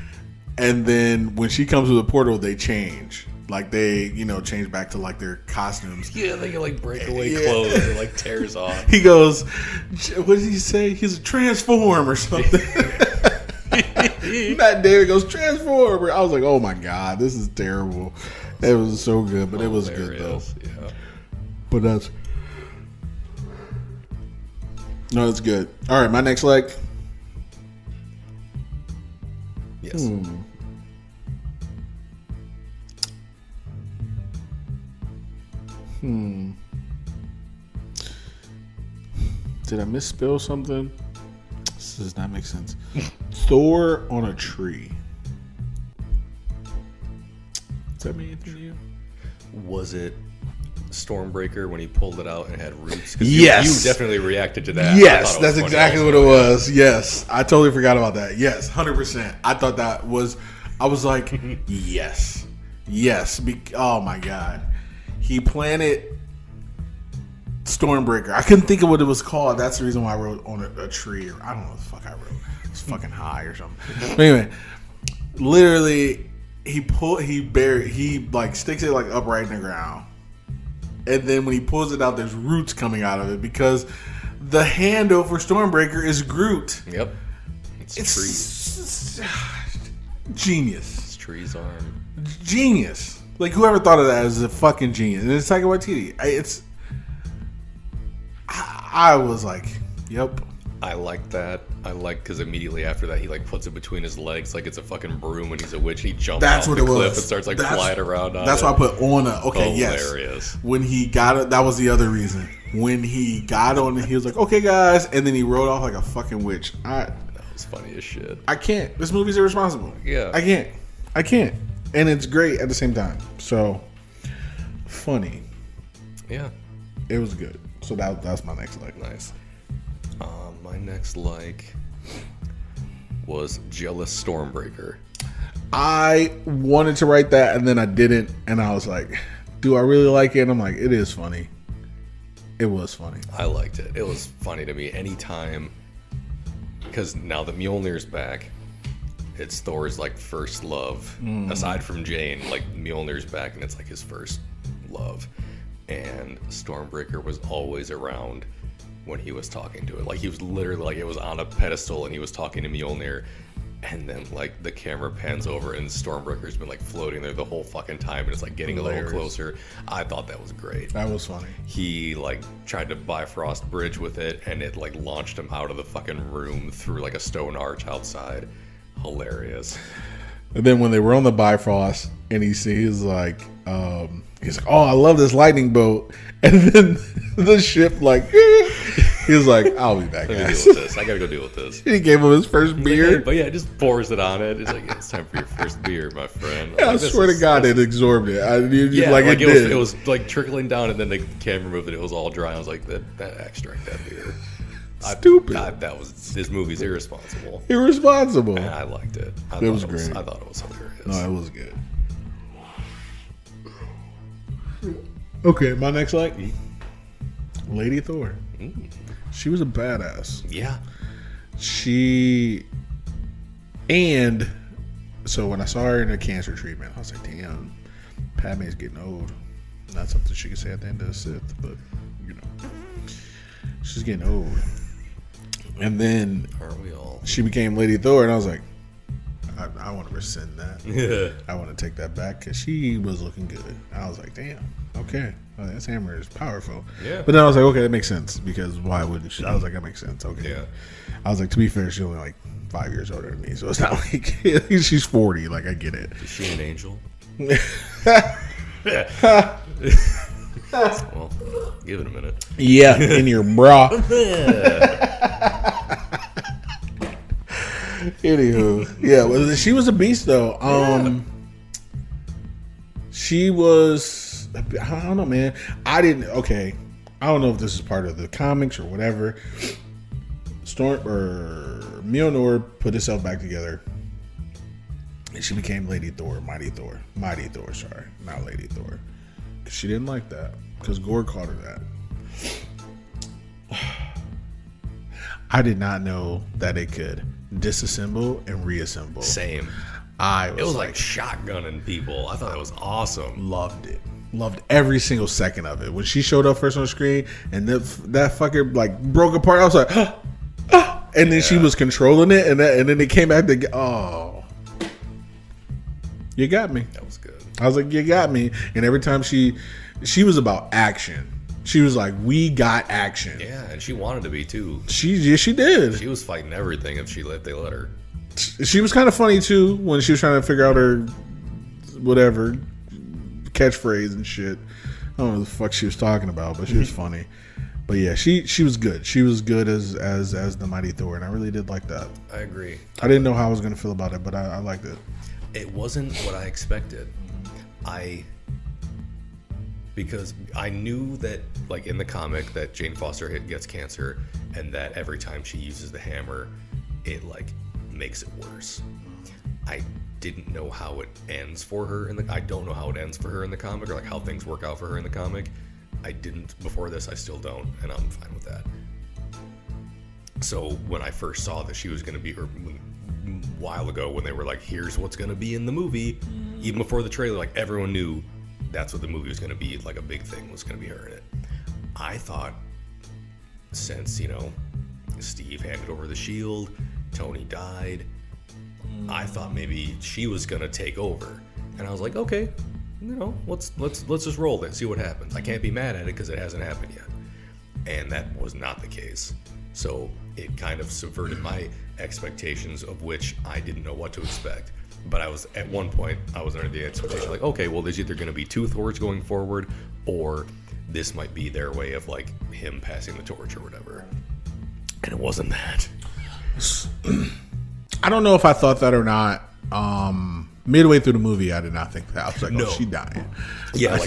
And then when she comes to the portal, they change. Like they, change back to like their costumes. Yeah, they get like breakaway clothes and like tears off. He goes, what did he say? He's a transform or something. Matt Damon goes, transform. I was like, oh my God, this is terrible. It was so good, but it was good though. Yeah. But that's good. All right, my next leg. Yes. Did I misspell something? This does not make sense. Thor on a tree. Does that mean anything to you? Was it StormBreaker when he pulled it out and it had roots? Yes. You definitely reacted to that. Yes, that's exactly what it was. Yes. I totally forgot about that. Yes, 100%. I thought that was, I was like, yes. Yes. Oh my God. He planted StormBreaker. I couldn't think of what it was called. That's the reason why I wrote on a tree. Or I don't know what the fuck I wrote. It's fucking high or something. But anyway, literally, he like sticks it like upright in the ground. And then when he pulls it out, there's roots coming out of it because the handle for StormBreaker is Groot. Yep. It's trees. Genius. It's trees arm. Genius. Like, whoever thought of that is a fucking genius. And it's Taika Waititi. I was like, yep. I like that. Because immediately after that, he like puts it between his legs like it's a fucking broom when he's a witch. And he jumps off the cliff and starts like flying around on That's it. why I put on a, okay, hilarious. Yes. When he got it, that was the other reason. When he got on it, he was like, okay, guys. And then he rode off like a fucking witch. That was funny as shit. I can't. This movie's irresponsible. Yeah. I can't. And it's great at the same time. So, funny. Yeah. It was good. So that's my next like. Nice. My next was Jealous StormBreaker. I wanted to write that and then I didn't. And I was like, do I really like it? And I'm like, it is funny. It was funny. I liked it. It was funny to me anytime. Because now that Mjolnir's back, it's Thor's like first love. Aside from Jane, like Mjolnir's back and it's like his first love. And StormBreaker was always around when he was talking to it. Like he was literally like it was on a pedestal and he was talking to Mjolnir. And then, like, the camera pans over and StormBreaker's been, like, floating there the whole fucking time. And it's, like, getting a little closer. I thought that was great. That was funny. He, like, tried to Bifrost bridge with it. And it, like, launched him out of the fucking room through, like, a stone arch outside. Hilarious. And then when they were on the Bifrost, and he's like, oh, I love this lightning bolt. And then the ship, like, he was like, I'll be back, guys. I gotta go deal with this. He gave him his first beer. But yeah, just pours it on it. It's like, it's time for your first beer, my friend. Yeah, Like, I swear to God, it absorbed it. It was like trickling down, and then the camera moved, and it was all dry. I was like, that extract that beer. Stupid. This movie's irresponsible. Irresponsible. And I liked it. It was great. I thought it was hilarious. No, it was good. Okay, my next Lady Thor. She was a badass. Yeah. And so when I saw her in a cancer treatment, I was like, damn, Padme's getting old. Not something she could say at the end of the Sith, but, you know, she's getting old. And then aren't we all? She became Lady Thor, and I was like, I want to rescind that. Yeah. I want to take that back because she was looking good. I was like, damn, okay, this hammer is powerful. Yeah. But then I was like, okay, that makes sense because why wouldn't she? I was like, that makes sense. Okay. Yeah. I was like, to be fair, she's only like 5 years older than me, so it's not like she's 40. Like, I get it. Is she an angel? Well, give it a minute. Yeah, in your bra. Anywho, yeah, well, she was a beast though. She was. I don't know, man. I don't know if this is part of the comics or whatever. Mjolnir put herself back together, and she became Lady Thor, Mighty Thor. Sorry, not Lady Thor, because she didn't like that. Because Gore called her that. I did not know that it could disassemble and reassemble. Same. It was like shotgunning people. I thought that was awesome. Loved it. Loved every single second of it. When she showed up first on the screen and that fucker like broke apart, I was like, and then she was controlling it, and then it came back to, oh, you got me. That was good. I was like, you got me. And every time she was about action. She was like, we got action. Yeah, and she wanted to be too. She did. She was fighting everything if they let her. She was kind of funny too when she was trying to figure out her whatever catchphrase and shit. I don't know what the fuck she was talking about, but she was funny. But yeah, she was good. She was good as the Mighty Thor, and I really did like that. I agree. I didn't know how I was gonna feel about it, but I liked it. It wasn't what I expected. Because I knew that, like in the comic, that Jane Foster gets cancer, and that every time she uses the hammer, it like makes it worse. I didn't know how it ends for her I don't know how it ends for her in the comic, or like how things work out for her in the comic. I didn't before this. I still don't, and I'm fine with that. So when I first saw that she was going to be, or a while ago when they were like, "Here's what's going to be in the movie," even before the trailer, like everyone knew that's what the movie was going to be. Like a big thing was going to be her in it. I thought, since Steve handed over the shield, Tony died, I thought maybe she was going to take over, and I was like, okay, let's just roll it, see what happens. I can't be mad at it because it hasn't happened yet, and that was not the case. So it kind of subverted my expectations, of which I didn't know what to expect. But at one point, I was under the expectation, like, okay, well, there's either going to be two Thors going forward, or this might be their way of, like, him passing the torch or whatever. And it wasn't that. I don't know if I thought that or not. Midway through the movie, I did not think that. I was like, no. Oh, she dying. Yeah,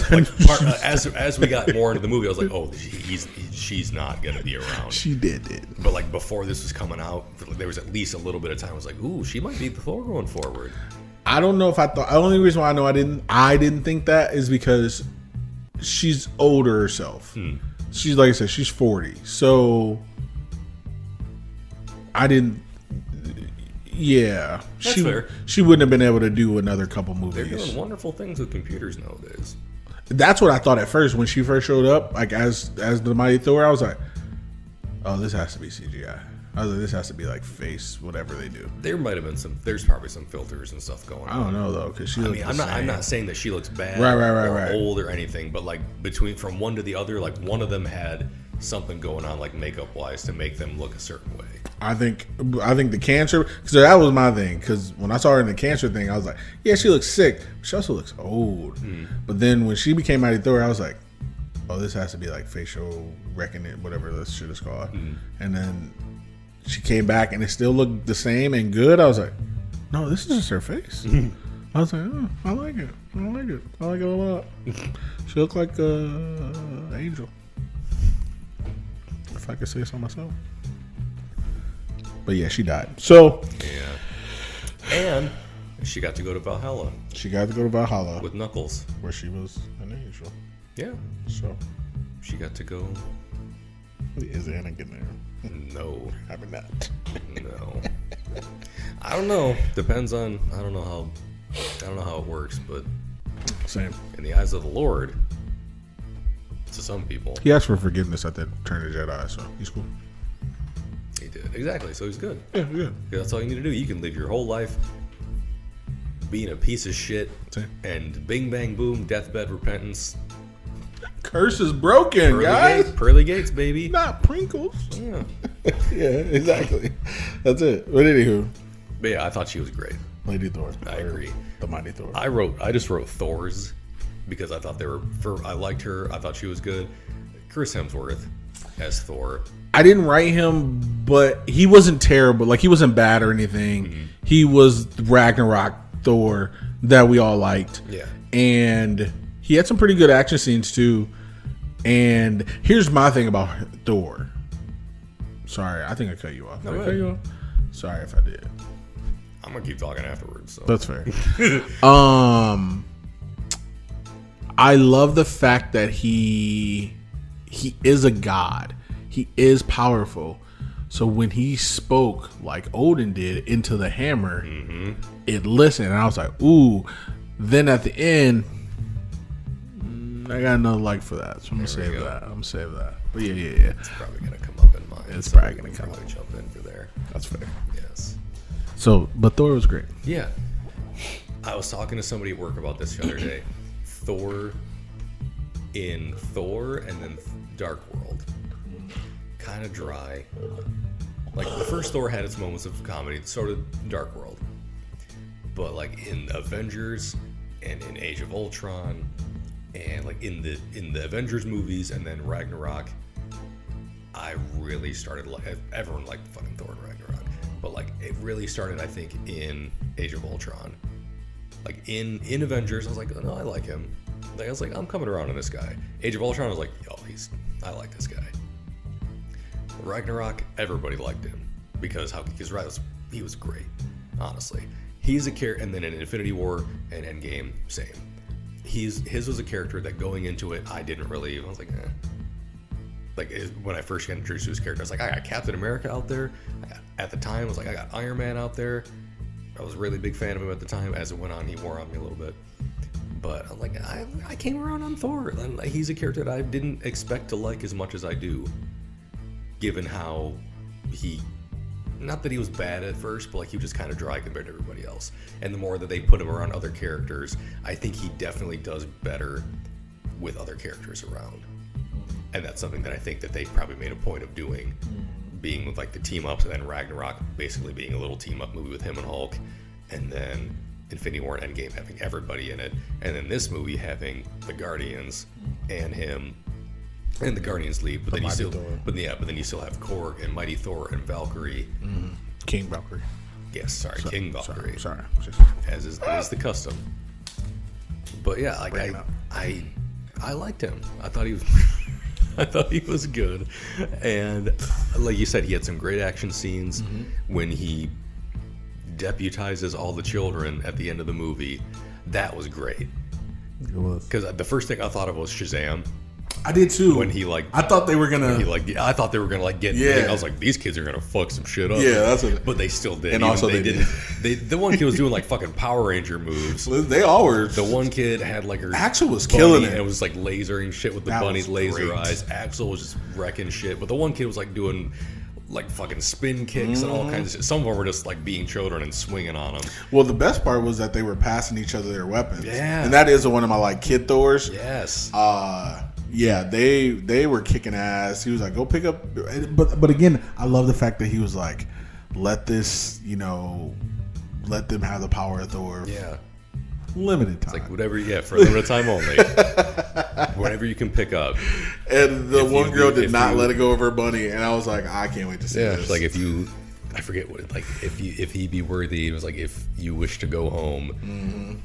as we got more into the movie, I was like, oh, she's not going to be around. She did it. But, like, before this was coming out, there was at least a little bit of time. I was like, ooh, she might be the Thor going forward. I don't know if I thought. The only reason why I know I didn't think that is because she's older herself. She's, like I said, she's 40. So I didn't. Yeah, that's fair. She wouldn't have been able to do another couple movies. They're doing wonderful things with computers nowadays. That's what I thought at first when she first showed up, like as the Mighty Thor. I was like, oh, this has to be CGI. I was like, this has to be like face, whatever they do. There might have been there's probably some filters and stuff going on. I don't know though, because she. I'm not saying that she looks bad, right. old or anything, but like from one to the other, like one of them had something going on, like makeup wise, to make them look a certain way. I think the cancer, because that was my thing. Because when I saw her in the cancer thing, I was like, yeah, she looks sick, but she also looks old. But then when she became Mighty Thor, I was like, oh, this has to be like facial recognition, whatever this shit is called. And then she came back and it still looked the same and good. I was like, no, this is just her face. I was like, oh, I like it. I like it a lot. She looked like an angel, if I could say so myself. But yeah, she died. So yeah, and she got to go to Valhalla. She got to go to Valhalla with Knuckles, where she was an angel. Yeah, so she got to go. Is Anakin there? No, probably not. No, I don't know. Depends on. I don't know how it works, but same in the eyes of the Lord. To some people, he asked for forgiveness at the Return of the Jedi, so he's cool. He did exactly, so he's good. Yeah. That's all you need to do. You can live your whole life being a piece of shit, and bing bang boom, deathbed repentance. Curse is broken, guys. Pearly gates, baby. Not Prinkles. Yeah. Yeah, exactly. That's it. But anywho. But yeah, I thought she was great. Lady Thor. I agree. The Mighty Thor. I just wrote Thors because I thought I liked her. I thought she was good. Chris Hemsworth as Thor. I didn't write him, but he wasn't terrible. Like, he wasn't bad or anything. He was the Ragnarok Thor that we all liked. Yeah. And he had some pretty good action scenes too. And here's my thing about Thor. Sorry, I think I cut you off. No, Did I cut you off? Sorry if I did. I'm gonna keep talking afterwards. So. That's fair. I love the fact that he is a god. He is powerful. So when he spoke like Odin did into the hammer, it listened. And I was like, ooh. Then at the end, I got another like for that. So I'm going to save that. I'm going to save that. But yeah. It's probably going to come up in mine. It's probably going to come up. Jump in for there. That's fair. Yes. So, but Thor was great. Yeah. I was talking to somebody at work about this the other day. Thor in Thor and then Dark World. Kind of dry. Like, the first Thor had its moments of comedy, so did Dark World. But like in Avengers and in Age of Ultron and like in the Avengers movies and then Ragnarok, I really started like everyone liked fucking Thor and Ragnarok, but like it really started I think in Age of Ultron. Like in Avengers, I was like, oh, no, I like him. Like, I was like, I'm coming around on this guy. Age of Ultron, I was like, yo, I like this guy. Ragnarok, everybody liked him because he was great, honestly. He's a character, and then in Infinity War and Endgame, same. His was a character that going into it, I was like, eh. Like when I first got introduced to his character, I was like, I got Captain America out there. At the time, I was like, I got Iron Man out there. I was a really big fan of him at the time. As it went on, he wore on me a little bit. But I'm like, I came around on Thor. And he's a character that I didn't expect to like as much as I do, given how not that he was bad at first, but like he was just kind of dry compared to everybody else. And the more that they put him around other characters, I think he definitely does better with other characters around. And that's something that I think that they probably made a point of doing, being with like the team ups, and then Ragnarok basically being a little team up movie with him and Hulk, and then Infinity War and Endgame having everybody in it, and then this movie having the Guardians and him. And the Guardians leave, but then you still have Korg and Mighty Thor and Valkyrie. King Valkyrie. Yes, sorry, King Valkyrie. Sorry. As is the custom. But yeah, like I liked him. I thought he was good. And like you said, he had some great action scenes when he deputizes all the children at the end of the movie. That was great. It was. Because the first thing I thought of was Shazam. I did too. When he I thought they were gonna. I thought they were gonna like get. Yeah. I was like, these kids are gonna fuck some shit up. Yeah, that's what. But they still did. And also they did. The one kid was doing like fucking Power Ranger moves. They all were. The one kid had like her. Axel was killing it. And it was like lasering shit with the bunny's laser eyes. Axel was just wrecking shit. But the one kid was like doing like fucking spin kicks and all kinds of shit. Some of them were just like being children and swinging on them. Well, the best part was that they were passing each other their weapons. Yeah. And that is one of my like kid Thors. Yes. Yeah, they were kicking ass. He was like, go pick up. But again, I love the fact that he was like, let this, let them have the power of Thor. Yeah. Limited time. It's like whatever, for a limited time only. Whatever you can pick up. And the one girl did not let it go of her bunny, and I was like, I can't wait to see this. Like I forget what, like if he be worthy, it was like if you wish to go home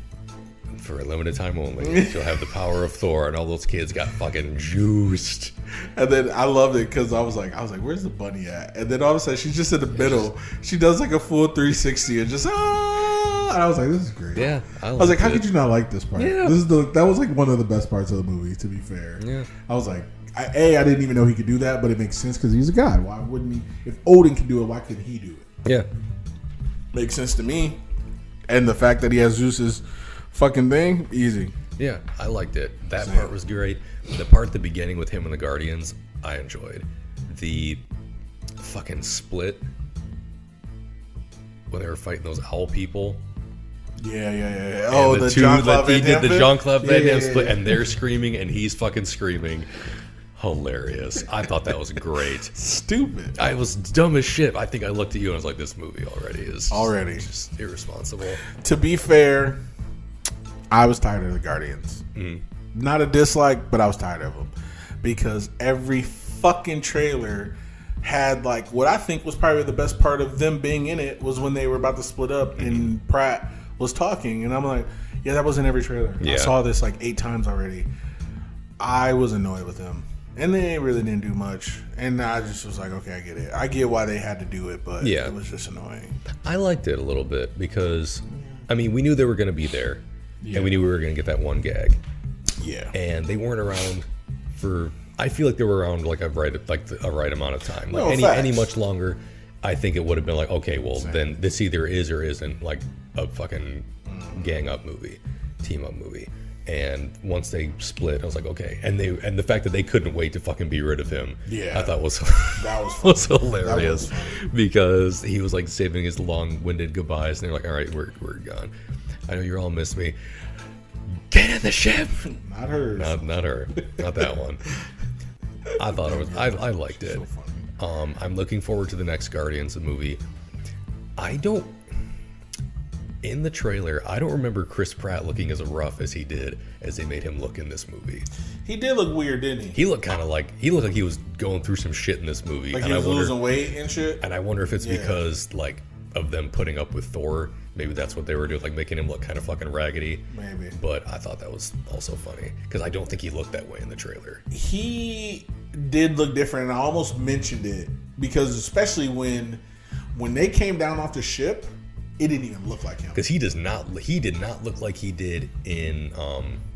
for a limited time only, she'll have the power of Thor, and all those kids got fucking juiced. And then I loved it because I was like, where's the bunny at? And then all of a sudden, she's just in the middle. She does like a full 360 and just And I was like, this is great. Yeah, I was like, how could you not like this part? Yeah. That was like one of the best parts of the movie, to be fair. Yeah. I was like, I didn't even know he could do that, but it makes sense because he's a god. Why wouldn't he? If Odin can do it, why couldn't he do it? Yeah. Makes sense to me. And the fact that he has Zeus's fucking thing, easy. Yeah, I liked it. That part was great. The part at the beginning with him and the Guardians, I enjoyed. The fucking split when they were fighting those owl people. Yeah. Oh, the Jean-Claude Van Damme. the Jean-Claude Van Damme split, yeah. and they're screaming, and he's fucking screaming. Hilarious. I thought that was great. Stupid. I was dumb as shit. I think I looked at you and I was like, this movie already is just irresponsible. To be fair, I was tired of the Guardians. Not a dislike, but I was tired of them because every fucking trailer had like what I think was probably the best part of them being in it was when they were about to split up and Pratt was talking, and I'm like, yeah, that was in every trailer. Yeah. I saw this like 8 times already. I was annoyed with them, and they really didn't do much, and I just was like, okay, I get it. I get why they had to do it, but it was just annoying. I liked it a little bit because, I mean, we knew they were going to be there, and we knew we were going to get that one gag. Yeah, and they weren't around for. I feel like they were around like a right amount of time. Like No, any much longer, I think it would have been like, okay, well then this either is or isn't like a fucking gang up movie, team up movie. And once they split, I was like, okay. And the fact that they couldn't wait to fucking be rid of him, I thought was hilarious because he was like saving his long-winded goodbyes, and they're like, all right, we're gone. I know you all miss me. Get in the ship. Not her. Not her. Not that one. I thought it was. I liked it. So funny. I'm looking forward to the next Guardians movie. In the trailer, I don't remember Chris Pratt looking as rough as he did as they made him look in this movie. He did look weird, didn't he? He looked like he was going through some shit in this movie. Like and he was losing weight and shit. And I wonder if it's because like of them putting up with Thor. Maybe that's what they were doing, like making him look kind of fucking raggedy. Maybe. But I thought that was also funny because I don't think he looked that way in the trailer. He did look different, and I almost mentioned it because especially when they came down off the ship, it didn't even look like him. Because he did not look like he did in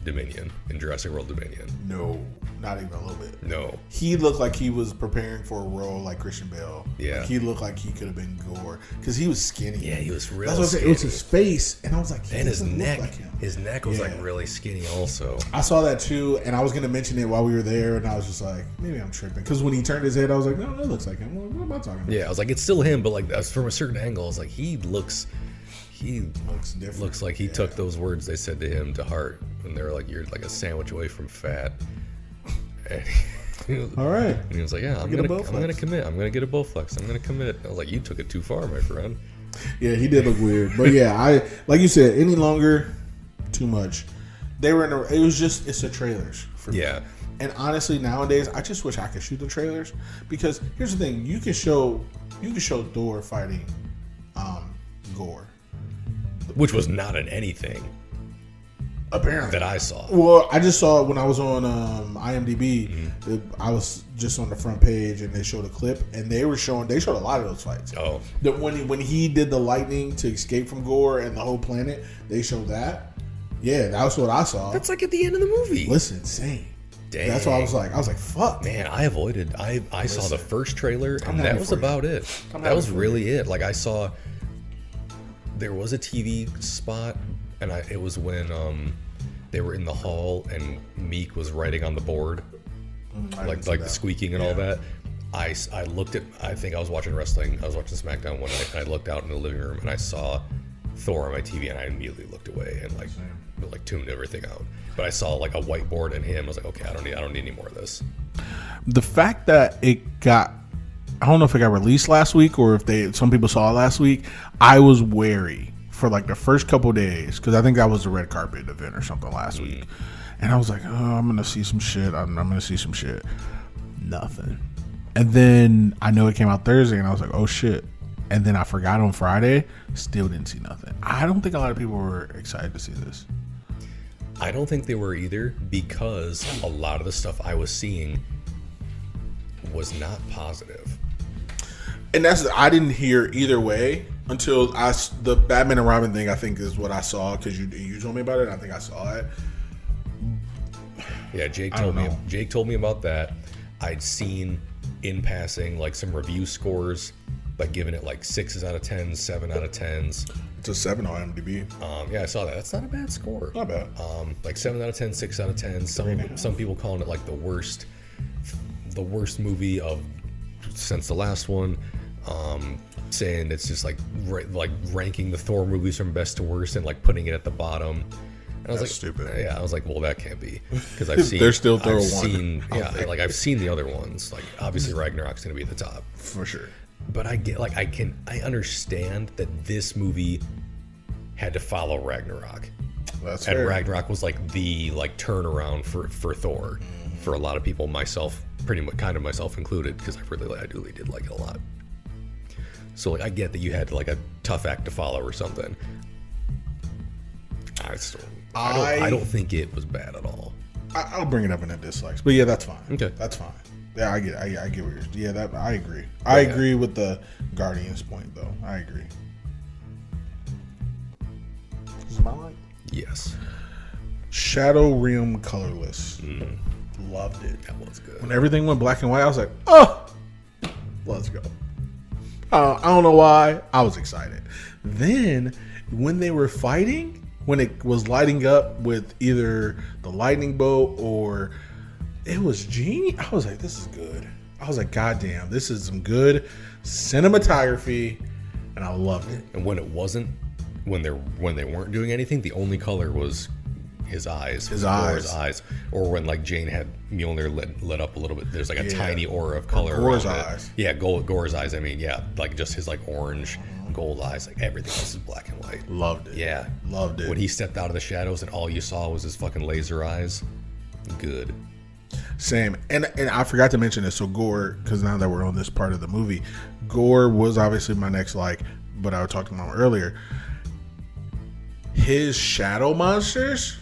Dominion, in Jurassic World Dominion. No, not even a little bit. No. He looked like he was preparing for a role like Christian Bale. Yeah. Like he looked like he could have been Gore because he was skinny. Yeah, he was real That's what I'm saying. It was his face, and I was like, he and his doesn't neck. look like him. His neck was like really skinny also. I saw that too, and I was going to mention it while we were there, and I was just like, maybe I'm tripping. Because when he turned his head, I was like, no, that looks like him. What am I talking about? Yeah, I was like, it's still him, but like from a certain angle, I was like, he looks different. Looks like he took those words they said to him to heart when they were like, "You're like a sandwich away from fat." And all right. And he was like, "Yeah, I'm gonna commit. I'm gonna get a Bowflex. I'm gonna commit." I was like, "You took it too far, my friend." Yeah, he did look weird, but yeah, I like you said, any longer, too much. They were in a. It was just it's the trailers for me. Yeah. And honestly, nowadays, I just wish I could shoot the trailers because here's the thing: you can show Thor fighting Gore. Which was not in anything. Apparently. That I saw. Well, I just saw it when I was on IMDb. I was just on the front page and they showed a clip and they showed a lot of those fights. Oh. When he did the lightning to escape from Gore and the whole planet, they showed that. Yeah, that was what I saw. That's like at the end of the movie. Listen, insane. Dang. That's why I was like, fuck. Man, I avoided. I saw the first trailer and that was about it. That was really it. Like I saw. There was a TV spot, and it was when they were in the hall and Meek was writing on the board, like the squeaking and all that. I looked at, I think I was watching wrestling. I was watching SmackDown one night, and I looked out in the living room, and I saw Thor on my TV, and I immediately looked away and like tuned everything out. But I saw like a whiteboard and him. I was like, okay, I don't need any more of this. The fact that it got, I don't know if it got released last week or if some people saw it last week. I was wary for like the first couple days because I think that was the red carpet event or something last week, and I was like, oh, I'm gonna see some shit. I'm gonna see some shit. Nothing. And then I know it came out Thursday, and I was like, oh shit. And then I forgot on Friday, still didn't see nothing. I don't think a lot of people were excited to see this. I don't think they were either, because a lot of the stuff I was seeing was not positive. And I didn't hear either way until the Batman and Robin thing, I think, is what I saw, because you told me about it, and I think I saw it. Yeah, Jake told me about that. I'd seen in passing like some review scores, like giving it like 6s out of 10s, 7 out of 10s. It's a 7 on IMDb. Yeah, I saw that. That's not a bad score. Not bad. Like 7 out of 10, 6 out of 10. Some people calling it like the worst movie of since the last one. Saying it's just like ranking the Thor movies from best to worst and like putting it at the bottom. And I was like, stupid. Yeah, I was like, well, that can't be, because I've seen. They're still Thor 1. I've seen the other ones. Like obviously Ragnarok's gonna be at the top for sure. But I understand that this movie had to follow Ragnarok. That's and fair. Ragnarok was like the turnaround for Thor, for a lot of people, myself, pretty much, kind of myself included, because I really did like it a lot. So like I get that you had like a tough act to follow or something. I don't think it was bad at all. I'll bring it up in the dislikes, but yeah, that's fine. Okay, that's fine. Yeah, I get what you're. Yeah, that I agree. I agree with the Guardians point, though. I agree. Is it my line? Yes. Shadow Realm colorless. Loved it. That was good. When everything went black and white, I was like, oh, let's go. I don't know why. I was excited. Then when they were fighting, when it was lighting up with either the lightning bolt or it was Genie, I was like, this is good. I was like, God damn, this is some good cinematography, and I loved it. And when it wasn't, when they weren't doing anything, the only color was his eyes. His eyes. Or when like Jane had Mjolnir lit up a little bit, there's like a tiny aura of color. Gore's eyes. Yeah, Gore's eyes. I mean, yeah, like just his like orange, gold eyes. Like everything else is black and white. Loved it. Yeah, loved it. When he stepped out of the shadows and all you saw was his fucking laser eyes. Good. Same. And I forgot to mention this. So Gore, because now that we're on this part of the movie, Gore was obviously my next like, but I was talking about earlier. His shadow monsters,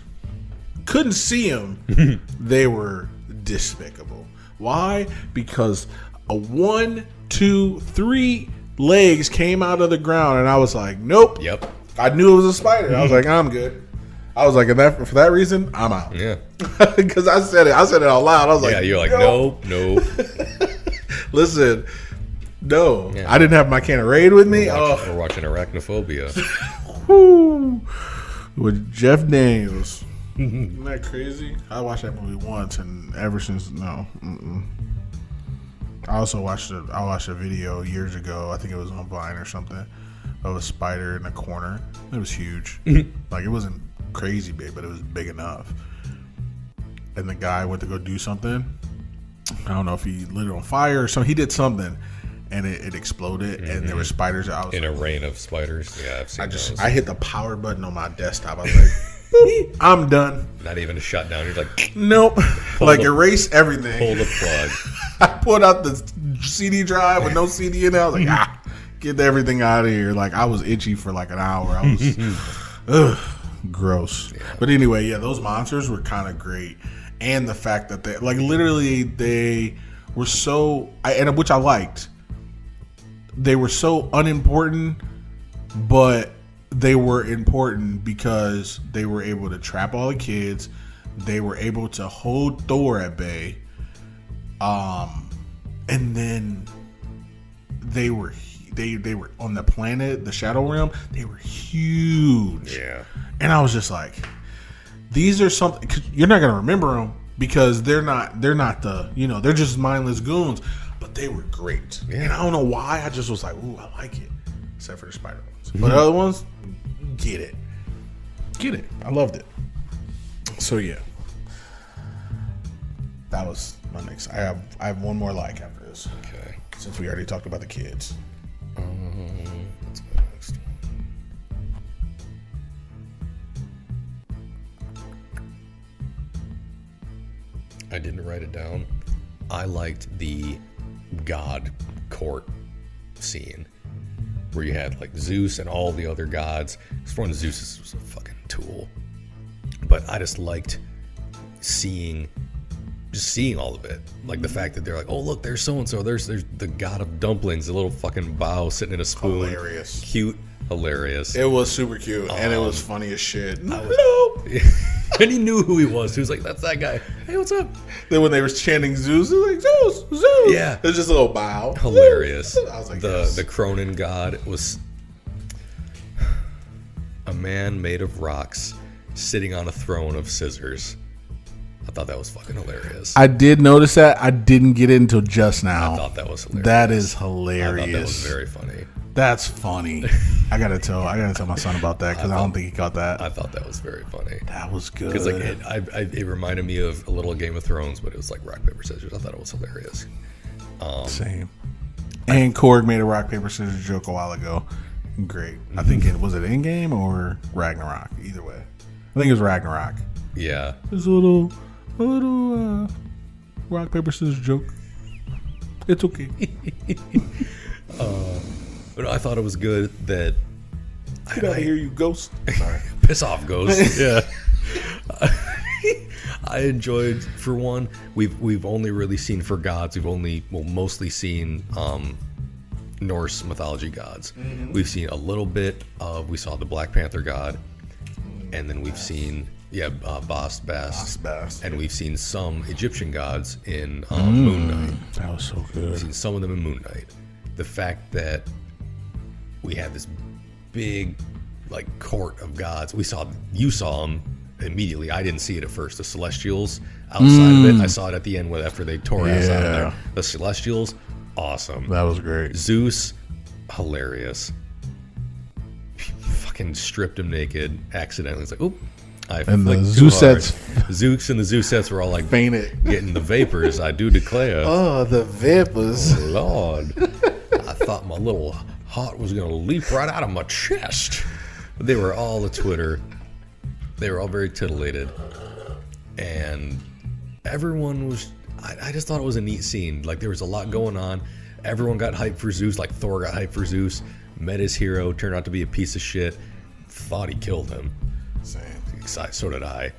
couldn't see him. They were despicable. Why? Because a 1, 2, 3 legs came out of the ground, and I was like, nope. Yep. I knew it was a spider. I was like, I'm good. I was like, for that reason, I'm out. Yeah. Because I said it out loud. I was like, yeah, you're like, nope. Listen, no. Yeah. I didn't have my can of Raid with me. We're watching Arachnophobia. Woo. With Jeff Daniels. Isn't that crazy? I watched that movie once, and ever since, no. I also watched a video years ago. I think it was on Vine or something, of a spider in a corner. It was huge. Like, it wasn't crazy big, but it was big enough. And the guy went to go do something. I don't know if he lit it on fire or something. He did something, and it exploded, and there were spiders. I was in a rain of spiders. Yeah, I've seen those. I hit the power button on my desktop. I was like, boop, I'm done. Not even a shutdown. You're like, nope. Like, erase everything. Pull the plug. I pulled out the CD drive with no CD in it. I was like, get everything out of here. Like, I was itchy for like an hour. I was, gross. Yeah. But anyway, yeah, those monsters were kind of great. And the fact that they, like, literally they were so, and which I liked, they were so unimportant, but they were important because they were able to trap all the kids. They were able to hold Thor at bay. And then they were on the planet, the Shadow Realm. They were huge. Yeah. And I was just like, these are something, 'cause you're not gonna remember them because they're not the, they're just mindless goons. but they were great. Yeah. And I don't know why. I just was like, ooh, I like it. Except for the spider ones. But the other ones, get it. Get it. I loved it. So yeah. That was my next. I have one more like after this. Okay. Since we already talked about the kids. Let's go next. I didn't write it down. I liked the god court scene where you had like Zeus and all the other gods. Because one, Zeus was a fucking tool, but I just liked seeing all of it. Like the fact that they're like, oh look, there's so and so. There's the god of dumplings, the little fucking bow sitting in a spoon. Hilarious. Cute, hilarious. It was super cute, and it was funny as shit. And he knew who he was. He was like, that's that guy. Hey, what's up? Then when they were chanting Zeus, they were like, Zeus, Zeus. Yeah. It was just a little bow. Hilarious. I was like, the Cronin god was a man made of rocks sitting on a throne of scissors. I thought that was fucking hilarious. I did notice that. I didn't get it until just now. I thought that was hilarious. That is hilarious. I thought that was very funny. That's funny. I gotta tell my son about that because I don't think he caught that. I thought that was very funny. That was good. Because like it reminded me of a little Game of Thrones, but it was like rock paper scissors. I thought it was hilarious. Same. And Korg made a rock paper scissors joke a while ago. Great. I think was it Endgame or Ragnarok? Either way, I think it was Ragnarok. Yeah. There's a little rock paper scissors joke. It's okay. But I thought it was good that. Get out of here, you ghost. Sorry. Piss off, ghost. Yeah. I enjoyed, for one, we've only really seen for gods. We've mostly seen Norse mythology gods. Mm-hmm. We've seen a little bit of. We saw the Black Panther god, and then we've seen Bast, and we've seen some Egyptian gods in Moon Knight. That was so good. We've seen some of them in Moon Knight. The fact that we had this big like court of gods. You saw them immediately. I didn't see it at first. The Celestials outside of it. I saw it at the end after they tore us out of there. The Celestials, awesome. That was great. Zeus, hilarious. Fucking stripped him naked accidentally. It's like, oop. And the Zeusettes. Zeus and the Zeusettes were all like fainted. Getting the vapors, I do declare. Oh, the vapors. Oh, Lord. I thought my little heart was going to leap right out of my chest. They were all a Twitter. They were all very titillated. And everyone was... I just thought it was a neat scene. Like, there was a lot going on. Everyone got hyped for Zeus. Like, Thor got hyped for Zeus. Met his hero. Turned out to be a piece of shit. Thought he killed him. Same. So did I.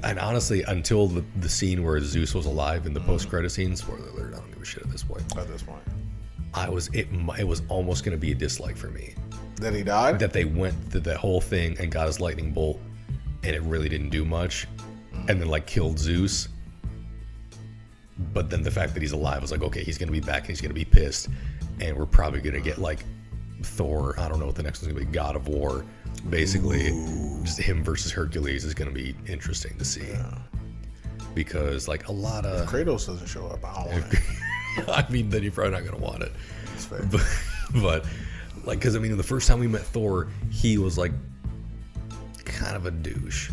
And honestly, until the scene where Zeus was alive in the post-credit scene, spoiler alert, I don't give a shit at this point. At this point. It was almost going to be a dislike for me. That he died? That they went through that whole thing and got his lightning bolt, and it really didn't do much, and then like killed Zeus. But then the fact that he's alive was like, okay, he's going to be back and he's going to be pissed, and we're probably going to get like Thor. I don't know what the next one's going to be. God of War. Basically, just him versus Hercules is going to be interesting to see. Yeah. Because like a lot of... If Kratos doesn't show up, I don't want it. I mean, then you're probably not going to want it. That's fair. But like, because I mean, the first time we met Thor, he was like kind of a douche.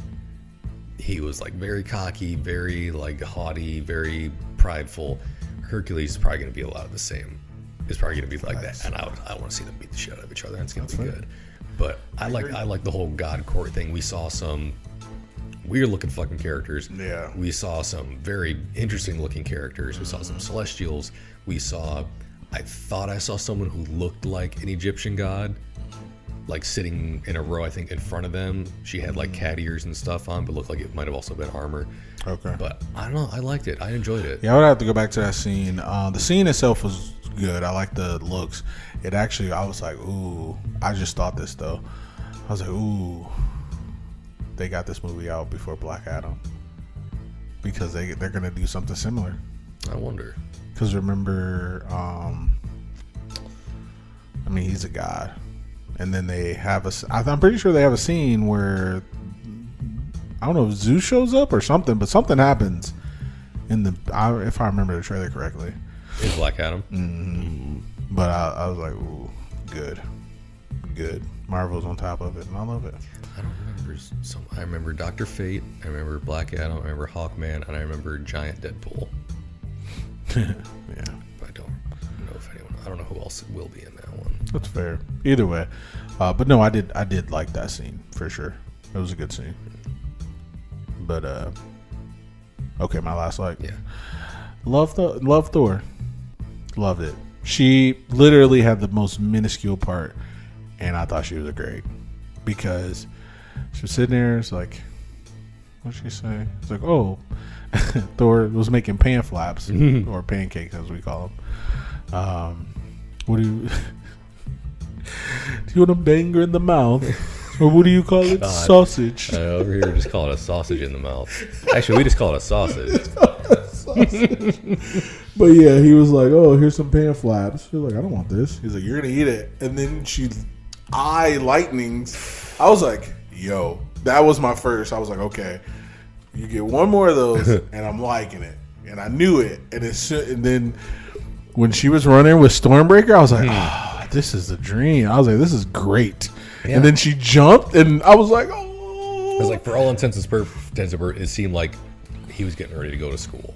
He was like very cocky, very like haughty, very prideful. Hercules is probably going to be a lot of the same. It's probably going to be like that, and I want to see them beat the shit out of each other. And it's going to be good. But I like the whole God court thing. We saw some weird looking fucking characters. Yeah. We saw some very interesting looking characters. We saw some Celestials. I thought I saw someone who looked like an Egyptian god, like sitting in a row, I think, in front of them. She had like cat ears and stuff on, but looked like it might have also been armor. Okay. But I don't know. I liked it. I enjoyed it. Yeah, I would have to go back to that scene. The scene itself was good. I like the looks. It actually, I was like, ooh. I just thought this though. I was like, ooh. They got this movie out before Black Adam because they're gonna do something similar. I wonder. Because remember, I mean, he's a god, and then they have I'm pretty sure they have a scene where I don't know if Zeus shows up or something, but something happens in if I remember the trailer correctly. Is Black Adam? But I was like, ooh, good. Marvel's on top of it, and I love it. I don't remember I remember Dr. Fate, I remember Black Adam, I remember Hawkman, and I remember Giant Deadpool. Yeah. But I don't know who else will be in that one. That's fair. Either way. But no, I did like that scene for sure. It was a good scene. But okay, my last like. Yeah. Love Thor. Loved it. She literally had the most minuscule part, and I thought she was great because she was sitting there. It's like, what did she say? It's like, oh, Thor was making pan flaps or pancakes as we call them. What do you? Do you want a banger in the mouth, or what do you call it? Sausage. Over here, we just call it a sausage in the mouth. Actually, we just call it a sausage. But yeah, he was like, "Oh, here's some pan flaps." She's like, "I don't want this." He's like, "You're gonna eat it," and then she eye lightnings. I was like, "Yo, that was my first." I was like, "Okay, you get one more of those, and I'm liking it." And I knew it, and then when she was running with Stormbreaker, I was like, "Oh, this is the dream." I was like, "This is great." Yeah. And then she jumped, and I was like, "Oh!" It was like, for all intents and purposes, it seemed like he was getting ready to go to school.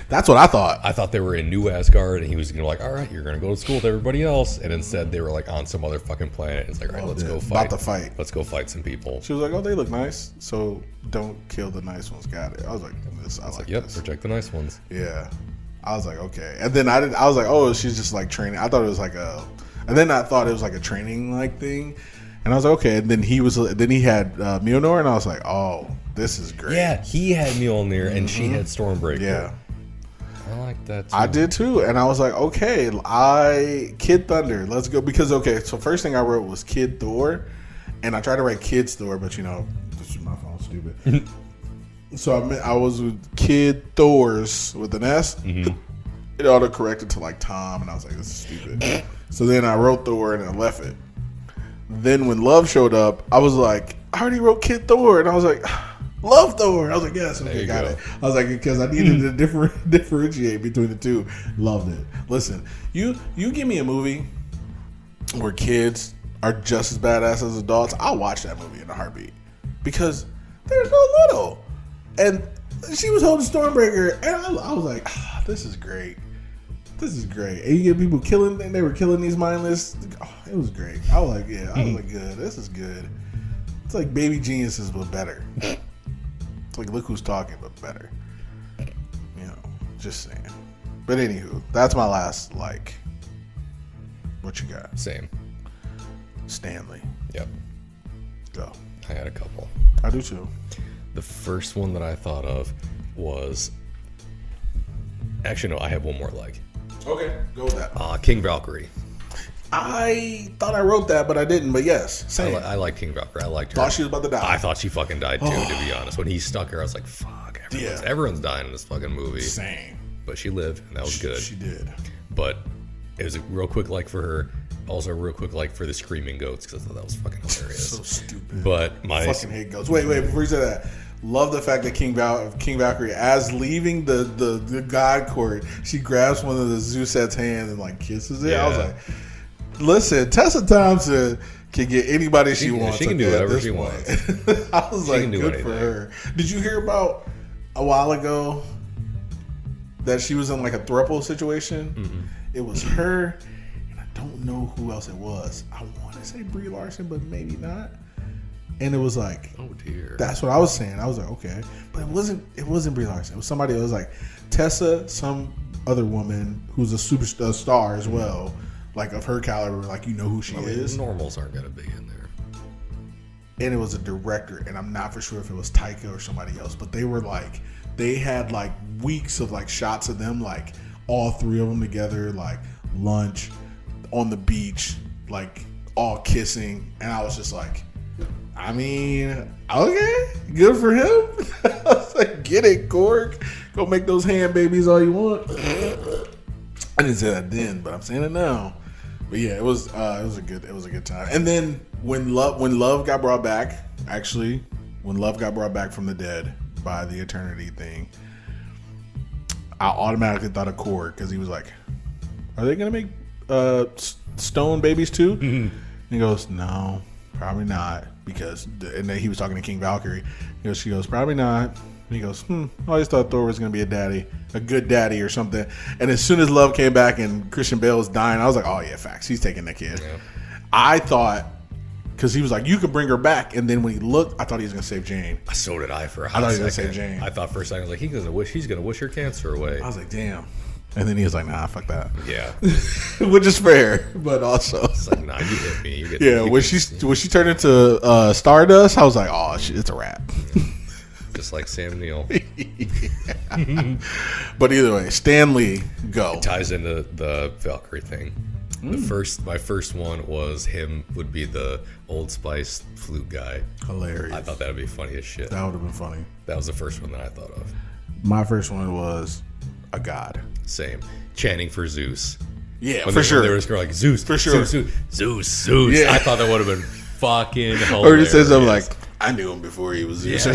That's what I thought. I thought they were in New Asgard, and he was gonna like, all right, you're gonna go to school with everybody else, and instead they were like on some other fucking planet. It's like, all right, let's go fight. About to fight. Let's go fight some people. She was like, "Oh, they look nice, so don't kill the nice ones." Got it. I was like, "This, I like yep, this." protect the nice ones. Yeah, I was like, okay, and then I was like, "Oh, she's just like training." I thought it was like and then I thought it was like a training like thing, and I was like, okay. And then he had Mjolnir, and I was like, "Oh, this is great." Yeah, he had Mjolnir, and she had Stormbreaker. Yeah. I like that too. I did too, and I was like, okay, Kid Thunder, let's go. Because so first thing I wrote was Kid Thor, and I tried to write Kid's Thor, but this is my phone, stupid. So I was with Kid Thor's with an S. Mm-hmm. It auto-corrected to like Tom, and I was like, this is stupid. So then I wrote Thor, and I left it. Then when Love showed up, I was like, I already wrote Kid Thor, and I was like, Love Thor. I was like, yes, okay, got it. I was like, because I needed to differentiate between the two. Loved it. Listen, you give me a movie where kids are just as badass as adults, I'll watch that movie in a heartbeat. Because there's no little. And she was holding Stormbreaker, and I was like, this is great. This is great. And you get people killing, and they were killing these mindless. Oh, it was great. I was like, yeah, I was like, good. This is good. It's like Baby Geniuses, but better. It's like Look Who's Talking, but better. You know, just saying. But anywho, that's my last like. What you got? Same. Stanley. Yep. Go. I had a couple. I do too. The first one that I thought of was. Actually, no, I have one more like. Okay, go with that. King Valkyrie. I thought I wrote that, but I didn't. But yes, same. I like King Valkyrie. I liked her. Thought she was about to die. I thought she fucking died too, to be honest. When he stuck her, I was like, fuck. Everyone's dying in this fucking movie. Same. But she lived, and that was good. She did. But it was a real quick like for her. Also, a real quick like for the screaming goats, because I thought that was fucking hilarious. So stupid. But my fucking hate goats. Wait, before you say that. Love the fact that King Valkyrie, as leaving the god court, she grabs one of the Zeus's hands and like kisses it. Yeah. I was like, listen, Tessa Thompson can get anybody she wants. She can do whatever she wants. I was like, good for her. Did you hear about a while ago that she was in like a throuple situation? Mm-hmm. It was her, and I don't know who else it was. I want to say Brie Larson, but maybe not. And it was like, oh dear. That's what I was saying. I was like, okay, but it wasn't Brie Larson. It was somebody. It was like Tessa, some other woman who's a superstar as well, like of her caliber. Like you know who she is. Normals aren't gonna be in there. And it was a director, and I'm not for sure if it was Taika or somebody else, but they had like weeks of like shots of them, like all three of them together, like lunch on the beach, like all kissing, and I was just like. I mean, okay, good for him. I was like, get it, Korg. Go make those hand babies all you want. I didn't say that then, but I'm saying it now. But yeah, it was a good time. And then when Love got brought back, when Love got brought back from the dead by the Eternity thing, I automatically thought of Korg because he was like, "Are they gonna make stone babies too?" And he goes, "No, probably not." Because and then he was talking to King Valkyrie. She goes, "Probably not." And he goes, I always thought Thor was gonna be a good daddy or something. And as soon as Love came back and Christian Bale was dying, I was like, "Oh yeah, facts. He's taking that kid." Yeah. I thought. Because he was like, you can bring her back. And then when he looked, I thought he was going to save Jane. So did I for a hot second. I thought he was going to save Jane. I thought for a second, I was like, he's going to wish her cancer away. I was like, damn. And then he was like, nah, fuck that. Yeah. Which is fair, but also. It's like, nah, you hit me. When she turned into Stardust, I was like, oh, shit, it's a wrap. Just like Sam Neill. But either way, Stan Lee, go. It ties into the Valkyrie thing. My first one was him would be the Old Spice flute guy. Hilarious. I thought that would be funny as shit. That would have been funny. That was the first one that I thought of. My first one was a god. Same. Chanting for Zeus. Yeah, for sure. They were just going like, Zeus. For sure. Zeus. Yeah. I thought that would have been fucking hilarious. Or he says something like, I knew him before he was Zeus. Yeah,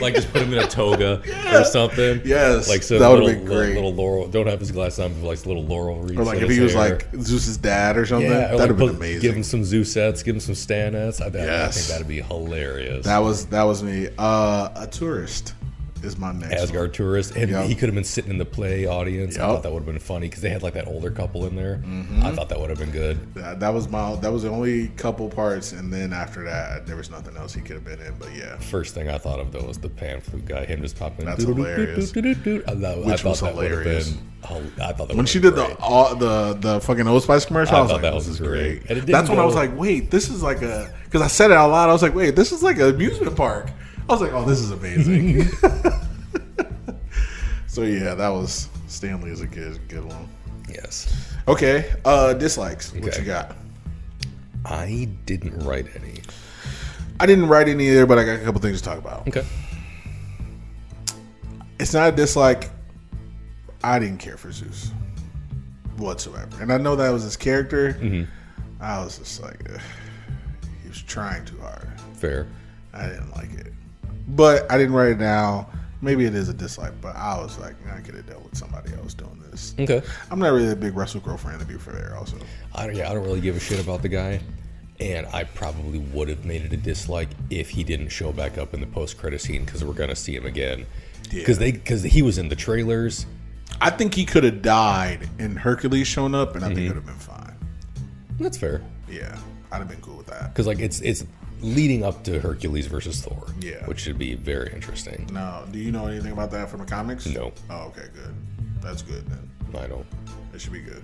like just put him in a toga or something. Yes, like so that would have been great. Little laurel, don't have his glasses on, but like little laurel wreaths. Or like if he was like Zeus's dad or something, that'd have been amazing. Give him some Zeusettes, give him some Stanettes. I think that'd be hilarious. That was me. A tourist is my next Asgard tourist, and he could have been sitting in the play audience. I thought that would have been funny because they had like that older couple in there. I thought that would have been good. That was the only couple parts, and then after that, there was nothing else he could have been in. But yeah, first thing I thought of though was the pan flute guy. Him just popping. That's hilarious. Which was hilarious. I thought that when she did the fucking Old Spice commercial, I was like, "This is great." That's when I was like, "Wait, this is like a." Because I said it out loud. I was like, "Wait, this is like an amusement park." I was like, "Oh, this is amazing." So yeah, that was Stanley is a good one. Yes. Okay. Dislikes. What you got? I didn't write any. I didn't write any either, but I got a couple things to talk about. Okay. It's not a dislike. I didn't care for Zeus whatsoever, and I know that was his character. I was just like, he was trying too hard. Fair. I didn't like it, but I didn't write it down. Maybe it is a dislike, but I was like, I could have dealt with somebody else doing this. Okay. I'm not really a big Russell Crowe fan, to be fair. Also, I don't really give a shit about the guy, and I probably would have made it a dislike if he didn't show back up in the post-credit scene because we're gonna see him again. Because he was in the trailers. I think he could have died and Hercules shown up, and I think it would have been fine. That's fair. Yeah, I'd have been cool with that. Because like it's leading up to Hercules versus Thor. Yeah. Which should be very interesting. Now, do you know anything about that from the comics? No. Oh, okay, good. That's good then. I don't. It should be good.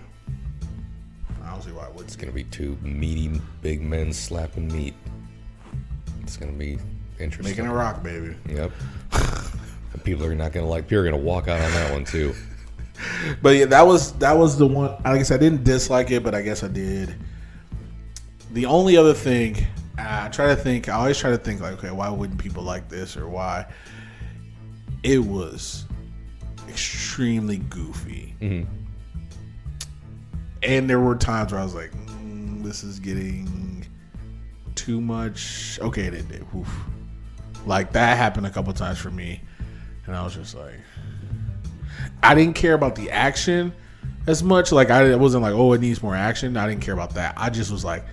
I don't see why it wouldn't. It's going to be two meaty big men slapping meat. It's going to be interesting. Making a rock, baby. Yep. And people are not going to like. People are going to walk out on that one too. But yeah, that was the one. I guess I didn't dislike it, but I guess I did. The only other thing. I always try to think like, okay, why wouldn't people like this or why? It was extremely goofy. And there were times where I was like, this is getting too much. Okay, it did. Oof. Like that happened a couple times for me. And I was just like, I didn't care about the action as much. Like I wasn't like, oh, it needs more action. I didn't care about that. I just was like,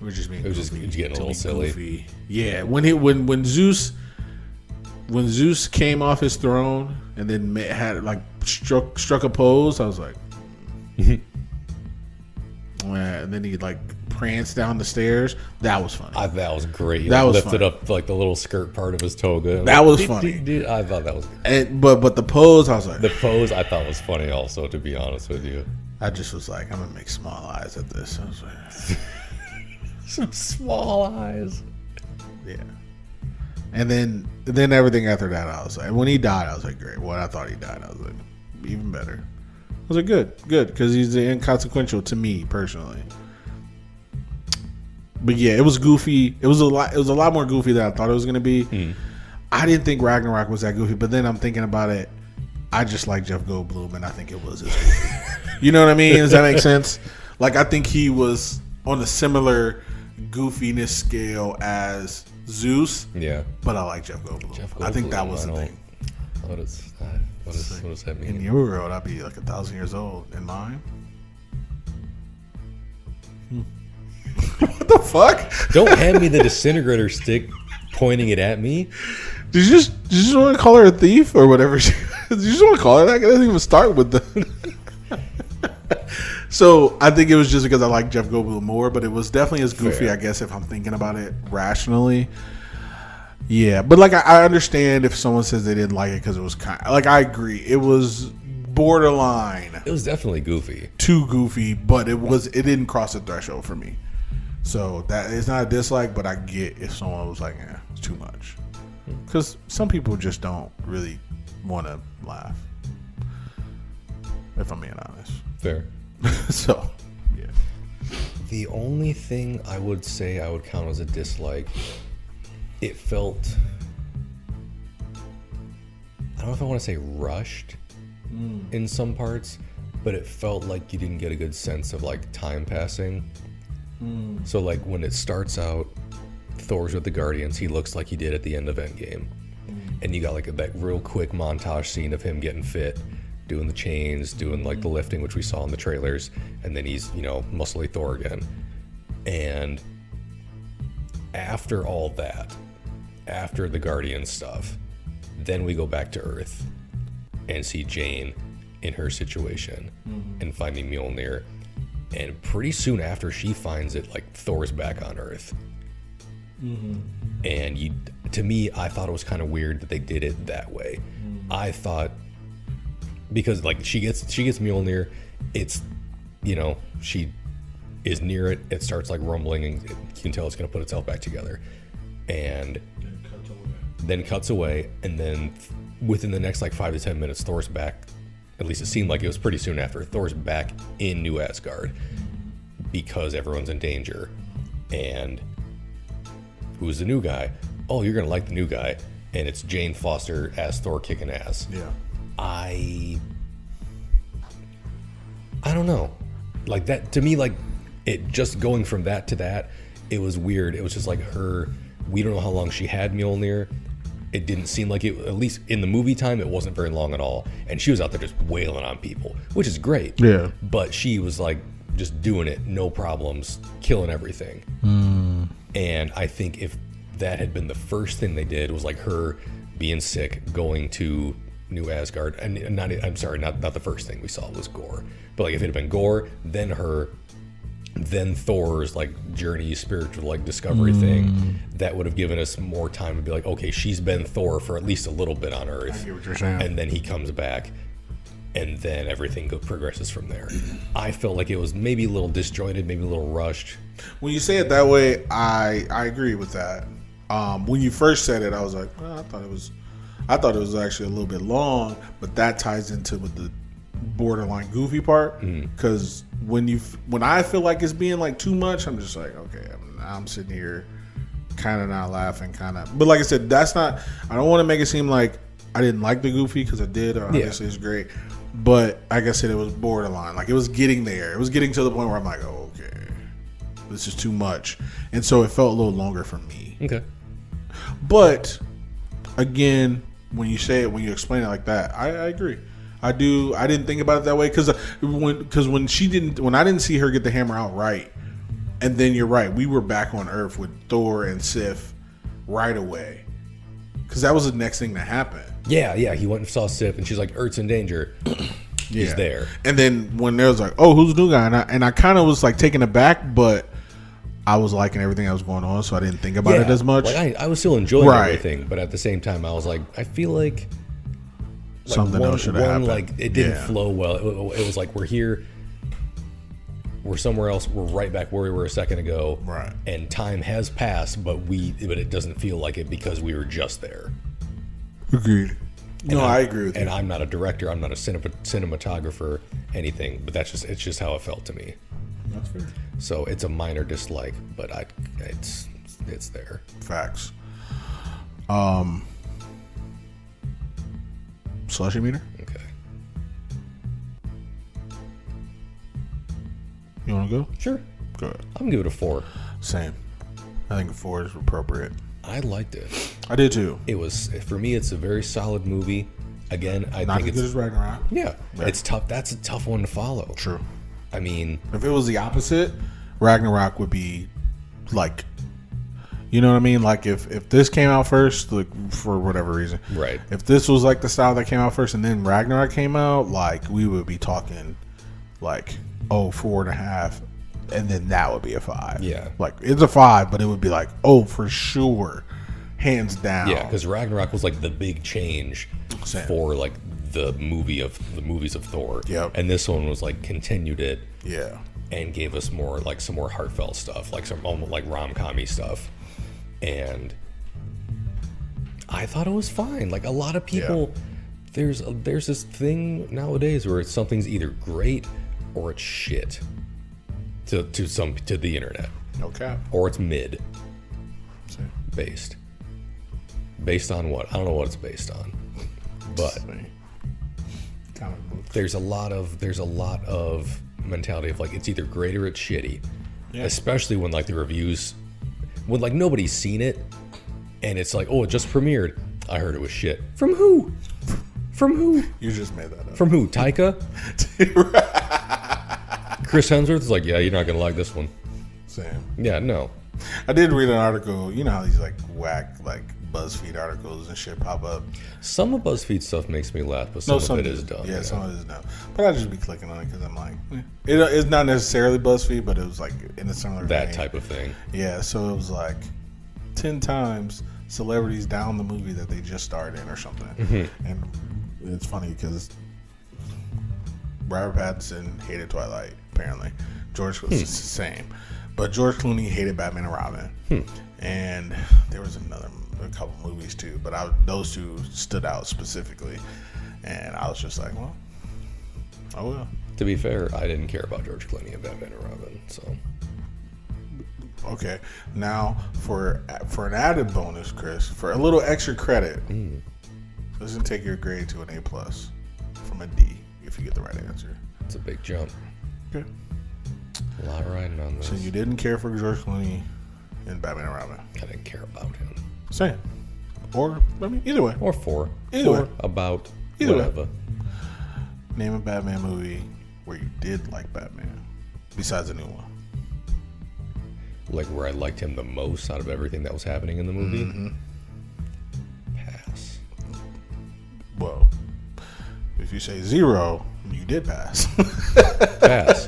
we're just being goofy. It was getting a little silly. Goofy. Yeah, when Zeus came off his throne and then had like struck a pose, I was like, and then he like pranced down the stairs. That was funny. That was great. He that was lifted funny. up like the little skirt part of his toga. That was funny. I thought that was great. And, but the pose, I was like, the pose I thought was funny also. To be honest with you, I just was like, I'm gonna make small eyes at this. I was like. Some small eyes. Yeah. And then everything after that, I was like, when he died, I was like, great. When I thought he died, I was like, even better. I was like, good, because he's inconsequential to me personally. But yeah, it was goofy. It was a lot more goofy than I thought it was gonna be. I didn't think Ragnarok was that goofy, but then I'm thinking about it. I just like Jeff Goldblum, and I think it was as goofy. You know what I mean? Does that make sense? Like I think he was on a similar goofiness scale as Zeus. Yeah. But I like Jeff Goldblum. I think that was the thing. What does that mean? In your world, I'd be like 1,000 years old. In mine? What the fuck? Don't hand me the disintegrator stick pointing it at me. Did you just want to call her a thief or whatever? Did you just want to call her that? It doesn't even start with the. So I think it was just because I like Jeff Goldblum more, but it was definitely as goofy, I guess, if I'm thinking about it rationally. Yeah, but like I understand if someone says they didn't like it because it was kind of, like, I agree, it was borderline. It was definitely goofy. Too goofy, but it didn't cross the threshold for me. So that it's not a dislike, but I get if someone was like, "Yeah, it's too much," because some people just don't really want to laugh. If I'm being honest. Fair. So, yeah. The only thing I would say I would count as a dislike, it felt, I don't know if I want to say rushed in some parts, but it felt like you didn't get a good sense of like time passing. So like when it starts out, Thor's with the Guardians, he looks like he did at the end of Endgame. And you got like that real quick montage scene of him getting fit, doing the chains, doing like the lifting, which we saw in the trailers, and then he's, muscly Thor again. And after all that, after the Guardian stuff, then we go back to Earth and see Jane in her situation and finding Mjolnir. And pretty soon after she finds it, like, Thor's back on Earth. And to me, I thought it was kind of weird that they did it that way. I thought, because like she gets Mjolnir, it's, she is near it. It starts like rumbling, and you can tell it's going to put itself back together. And then cuts away, and then within the next like 5 to 10 minutes, Thor's back. At least it seemed like it was pretty soon after. Thor's back in New Asgard because everyone's in danger. And who's the new guy? Oh, you're going to like the new guy. And it's Jane Foster as Thor kicking ass. Yeah. I don't know. Like that, to me, like it just going from that to that, it was weird. It was just like we don't know how long she had Mjolnir. It didn't seem like it, at least in the movie time, it wasn't very long at all. And she was out there just wailing on people, which is great. Yeah. But she was like just doing it, no problems, killing everything. And I think if that had been the first thing they did, was like her being sick, going to New Asgard, and not the first thing we saw was Gore. But like if it had been Gore, then Thor's like journey, spiritual like discovery thing, that would have given us more time to be like, okay, she's been Thor for at least a little bit on Earth. I get what you're saying. And then he comes back, and then everything progresses from there. I felt like it was maybe a little disjointed, maybe a little rushed. When you say it that way, I agree with that. When you first said it, I was like, well, I thought it was actually a little bit long, but that ties into with the borderline goofy part, because when I feel like it's being like too much, I'm just like, okay, I'm sitting here kind of not laughing, but like I said, I don't want to make it seem like I didn't like the goofy, because I did. Obviously it's great, but like I said, it was borderline. Like it was getting there. It was getting to the point where I'm like, oh, okay, this is too much, and so it felt a little longer for me. Okay. But again, when you explain it like that, I agree. I do. I didn't think about it that way because when I didn't see her get the hammer out right, and then you're right, we were back on Earth with Thor and Sif right away, because that was the next thing that happened. Yeah. He went and saw Sif, and she's like, Earth's in danger. He's there. And then when there was like, oh, who's the new guy? And I kind of was like taken aback, but I was liking everything that was going on, so I didn't think about it as much. Like I was still enjoying everything, but at the same time, I was like, I feel like something else should have happened. Like it didn't flow well. It was like we're here, we're somewhere else, we're right back where we were a second ago, right? And time has passed, but it doesn't feel like it because we were just there. Agreed. I agree with you. And I'm not a director, I'm not a cinematographer, anything, but it's just how it felt to me. That's fair. So it's a minor dislike, but it's there. Facts. Slushie meter? Okay. You want to go? Sure. Good. I'm gonna give it a 4. Same. I think a 4 is appropriate. I liked it. I did too. It was, for me, it's a very solid movie. Again, I Not think as good as Ragnarok. yeah, it's tough. That's a tough one to follow. True. I mean, If it was the opposite, Ragnarok would be like, you know what I mean? Like if this came out first, like for whatever reason, right? if this was like the style that came out first, and then Ragnarok came out, like we would be talking like 4.5, and then that would be a 5. Yeah. Like it's a 5, but it would be like, for sure, hands down. Yeah, because Ragnarok was like the big change Same. for like the movies of Thor. Yep. And this one was like continued it Yeah. and gave us more like some more heartfelt stuff, like some almost like rom-com-y stuff. And I thought it was fine. Like a lot of people, there's this thing nowadays where something's either great or it's shit to the internet, Okay. or it's mid Same. based on what? I don't know what it's based on, but Same. Comic books. there's a lot of mentality of like it's either great or it's shitty. Yeah. Especially when like the reviews, when like nobody's seen it and it's like, oh, it just premiered, I heard it was shit. From who? You just made that up. From who? Taika? Chris Hemsworth is like, yeah, you're not gonna like this one. Same. Yeah, no. I did read an article. You know how these like whack like BuzzFeed articles and shit pop up. Some of BuzzFeed stuff makes me laugh, but some of it is dumb. Yeah, some of it is dumb. But I just be clicking on it because I'm like, it's not necessarily BuzzFeed, but it was like in a similar That vein. type of thing. Yeah, so it was like 10 times celebrities down the movie that they just starred in or something. Mm-hmm. And it's funny because Robert Pattinson hated Twilight, apparently. George was the same. But George Clooney hated Batman and Robin. And there was a couple movies too, but those two stood out specifically. And I was just like, well, oh well. To be fair, I didn't care about George Clooney and Batman and Robin, so. Okay, now for an added bonus, Chris, for a little extra credit, doesn't take your grade to an A+ from a D if you get the right answer. It's a big jump. Okay. A lot riding on this. So you didn't care for George Clooney in Batman and Robin. I didn't care about him. Same. Or, I mean, either way. Or four. Either way. About Either way. whatever. Name a Batman movie where you did like Batman, besides the new one. Like where I liked him the most out of everything that was happening in the movie. Mm-hmm. Pass. Well, if you say 0, you did pass. Pass.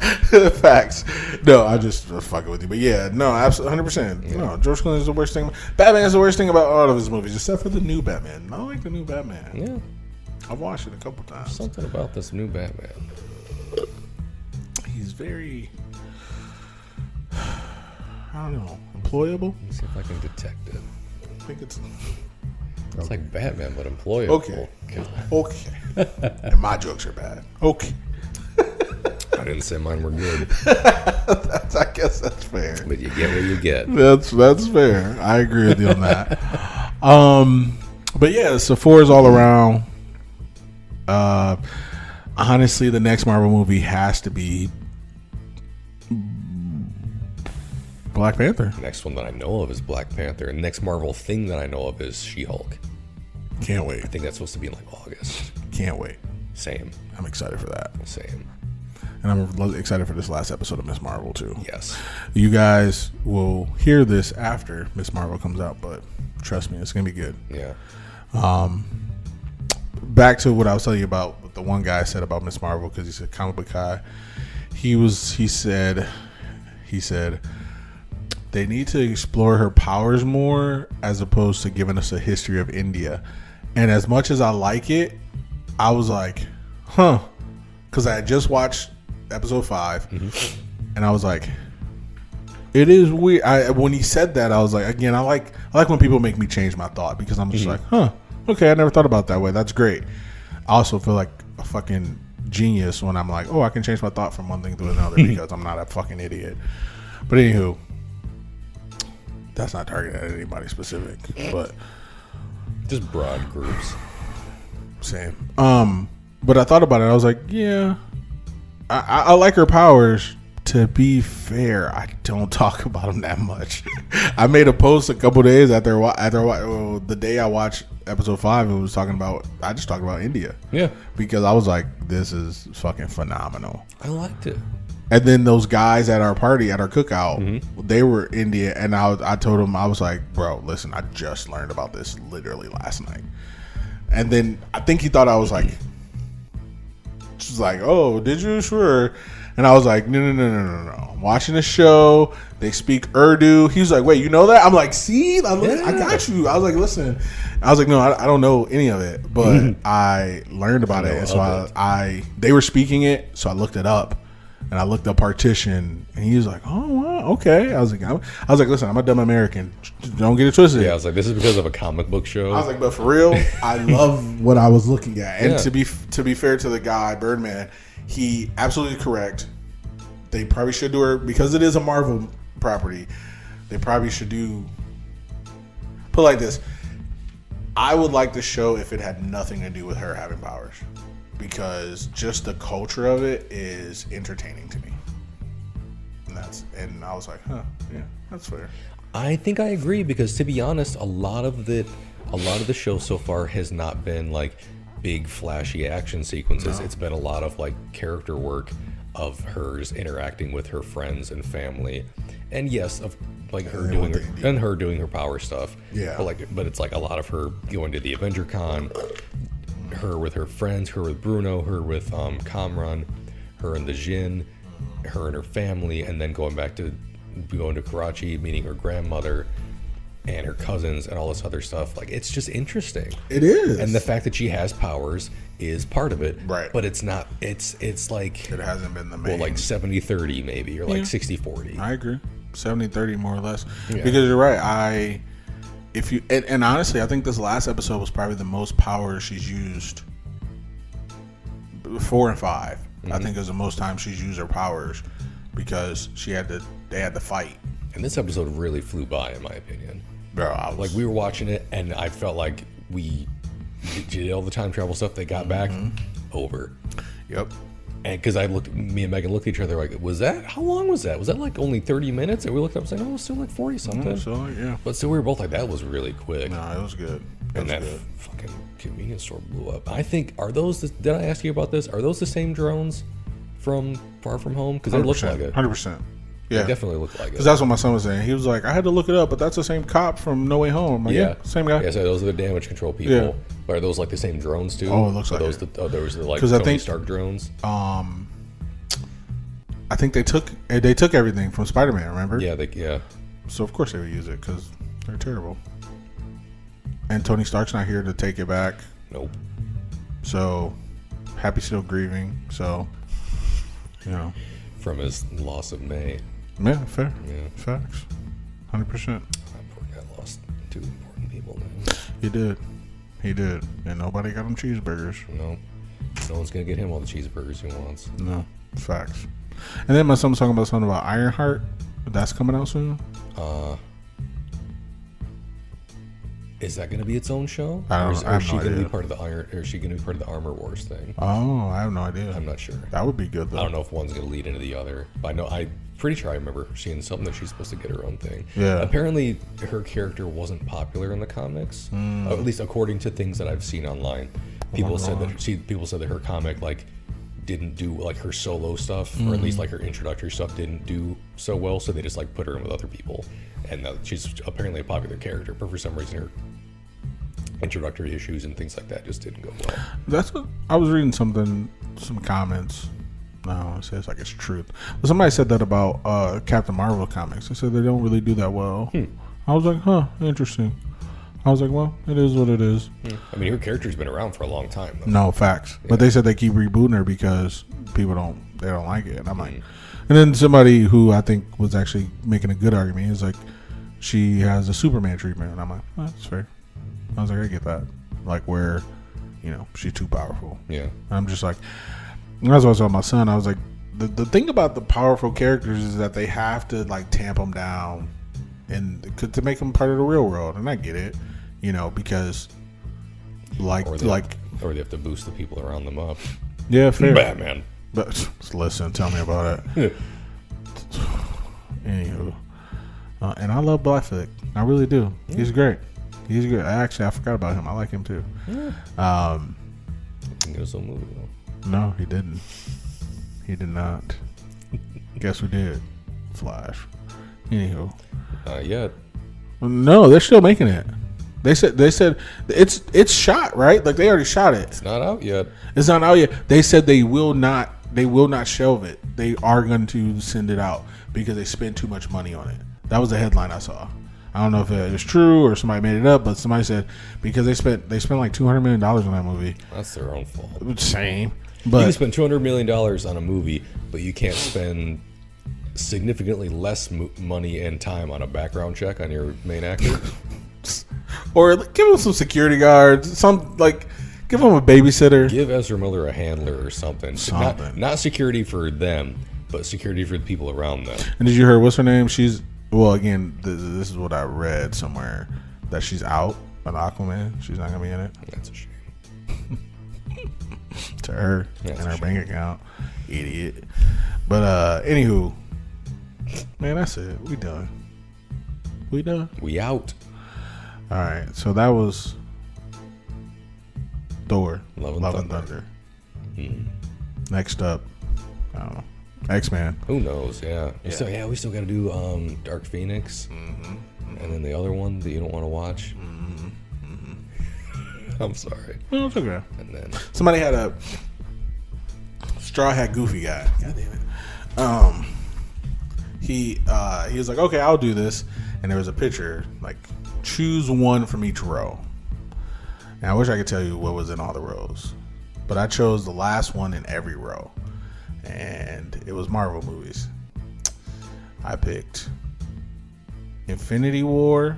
Facts. No, I just fucking with you. But yeah, no, absolutely, 100%. Yeah. No, George Clooney is the worst thing. Batman is the worst thing about all of his movies, except for the new Batman. I like the new Batman. Yeah. I've watched it a couple times. Something about this new Batman. He's very, I don't know, employable. Let me see if I can detect it. I think it's It's like Batman, but employable. okay. And my jokes are bad. Okay. I didn't say mine were good, I guess that's fair. but you get what you get. That's fair. I agree with you on that. But yeah, so 4 is all around. Honestly, the next Marvel movie has to be Black Panther. The next one that I know of is Black Panther, and the next Marvel thing that I know of is She-Hulk. Can't wait. I think that's supposed to be in like August. Can't wait. Same. I'm excited for that. Same. And I'm excited for this last episode of Miss Marvel too. Yes. You guys will hear this after Miss Marvel comes out, but trust me, it's gonna be good. Yeah. Back to what I was telling you about what the one guy said about Miss Marvel, because he's a comic book guy. He said they need to explore her powers more as opposed to giving us a history of India. And as much as I like it, I was like, huh, because I had just watched episode 5, and I was like, it is weird. When he said that, I was like, again, I like when people make me change my thought, because I'm just like, huh, okay, I never thought about it that way. That's great. I also feel like a fucking genius when I'm like, oh, I can change my thought from one thing to another because I'm not a fucking idiot. But anywho, that's not targeted at anybody specific, but Just broad groups. same. But I thought about it. I was like, yeah, I like her powers, to be fair, I don't talk about him that much. I made a post a couple days after the day I watched episode 5. It was talking about. I just talked about India. Yeah, because I was like, this is fucking phenomenal. I liked it. And then those guys at our party, at our cookout, they were India, and I told them, I was like, bro, listen, I just learned about this literally last night. And then I think he thought I was like, she's like, oh, did you? Sure. And I was like, no. I'm watching the show. They speak Urdu. He was like, wait, you know that? I'm like, see? I got you. I was like, listen. I was like, no, I don't know any of it. But I learned about it. And so they were speaking it, so I looked it up. And I looked up partition, and he was like, oh, wow, okay. I was like, listen, I'm a dumb American. Don't get it twisted. Yeah, I was like, this is because of a comic book show. I was like, but for real, I love what I was looking at. And to be fair to the guy, Birdman, he absolutely correct. They probably should do her, because it is a Marvel property, they probably should put it like this. I would like the show if it had nothing to do with her having powers. Because just the culture of it is entertaining to me. And I was like, huh, yeah, that's fair. I think I agree, because to be honest, a lot of the show so far has not been like big flashy action sequences. No. It's been a lot of like character work of hers interacting with her friends and family, and yes, of like her doing her power stuff. Yeah, but it's like a lot of her going to the Avenger Con. Her with her friends, her with Bruno, her with Kamran, her and the Jinn, her and her family, and then going to Karachi, meeting her grandmother and her cousins and all this other stuff. Like, it's just interesting. It is. And the fact that she has powers is part of it. Right. But it's not, it's like... It hasn't been the main. Well, like 70-30 maybe, or like 60-40. I agree. 70-30 more or less. Yeah. Because you're right, and honestly, I think this last episode was probably the most power she's used. 4 and 5, I think, is the most time she's used her powers, because they had to fight. And this episode really flew by, in my opinion. Bro, like, we were watching it, and I felt like we did all the time travel stuff. They got back over. Yep. And because me and Megan looked at each other like, how long was that? Was that like only 30 minutes? And we looked up saying, oh, it was still like 40 something. Yeah. But still, we were both like, that was really quick. No, it was good. That fucking convenience store blew up. I think, did I ask you about this? Are those the same drones from Far From Home? Because they look like it. 100%. Yeah. They definitely look like it. Because that's what my son was saying. He was like, I had to look it up, but that's the same cop from No Way Home. Like, yeah. Same guy. Yeah, so those are the damage control people. Yeah. But are those like the same drones too? Oh, it looks like those those are like Tony Stark drones? I think they took everything from Spider-Man, remember? Yeah. So of course they would use it, because they're terrible. And Tony Stark's not here to take it back. Nope. So Happy's still grieving. So, from his loss of May. Yeah, fair. Yeah, facts. 100%. That poor guy lost 2 important people now. He did, and nobody got him cheeseburgers. No one's gonna get him all the cheeseburgers he wants. No, facts. And then my son was talking about something about Ironheart. That's coming out soon. Is that going to be its own show? Or is she going to be part of the Or is she going to be part of the Armor Wars thing? Oh, I have no idea. I'm not sure. That would be good though. I don't know if one's going to lead into the other. But I'm pretty sure I remember seeing something that she's supposed to get her own thing. Yeah. Apparently, her character wasn't popular in the comics, at least according to things that I've seen online. People said that her comic didn't do like her solo stuff, or at least like her introductory stuff didn't do so well, so they just like put her in with other people. And she's apparently a popular character, but for some reason her introductory issues and things like that just didn't go well. That's what I was reading some comments. No, it says like it's truth. But somebody said that about Captain Marvel comics. They said they don't really do that well. I was like, huh, interesting. I was like, well, it is what it is. I mean, her character's been around for a long time, though. No, facts. Yeah. But they said they keep rebooting her because people don't like it. And I'm like, and then somebody who I think was actually making a good argument is like, she has a Superman treatment. And I'm like, well, that's fair. I was like, I get that. Like where, she's too powerful. Yeah. And I'm just like, and that's what I was telling my son. I was like, the thing about the powerful characters is that they have to like tamp them down and to make them part of the real world. And I get it. Because or they have to boost the people around them up. Yeah, fair. Batman. But listen, tell me about it. Anywho, and I love Blackfoot. I really do. He's great. He's good. Actually, I forgot about him. I like him too. Yeah. Give us a movie though. No, he didn't. He did not. Guess who did? Flash. Anywho. Yet. No, they're still making it. They said it's shot, right? Like they already shot it. It's not out yet. It's not out yet. They said they will not shelve it. They are going to send it out because they spent too much money on it. That was the headline I saw. I don't know if it was true or somebody made it up, but somebody said because they spent like $200 million on that movie. That's their own fault. Same. You But can spend $200 million on a movie, but you can't spend significantly less money and time on a background check on your main actor. or give them some security guards, give them a babysitter. Give Ezra Miller a handler or something. Not security for them, but security for the people around them. And did you hear what's her name? Again, this is what I read somewhere, that she's out on Aquaman. She's not gonna be in it. That's a shame. To her and her bank account, idiot. But anywho, man, that's it. We done. We out. All right. So that was Thor: Love and Thunder. Next up, I don't know, X-Men. Who knows? Yeah. We still got to do Dark Phoenix, and then the other one that you don't want to watch. I'm sorry. No, it's okay. And then Somebody had a Straw Hat Goofy guy. God damn it. He was like, okay, I'll do this. And there was a picture, like, choose one from each row. And I wish I could tell you what was in all the rows. But I chose the last one in every row. And it was Marvel movies. I picked Infinity War.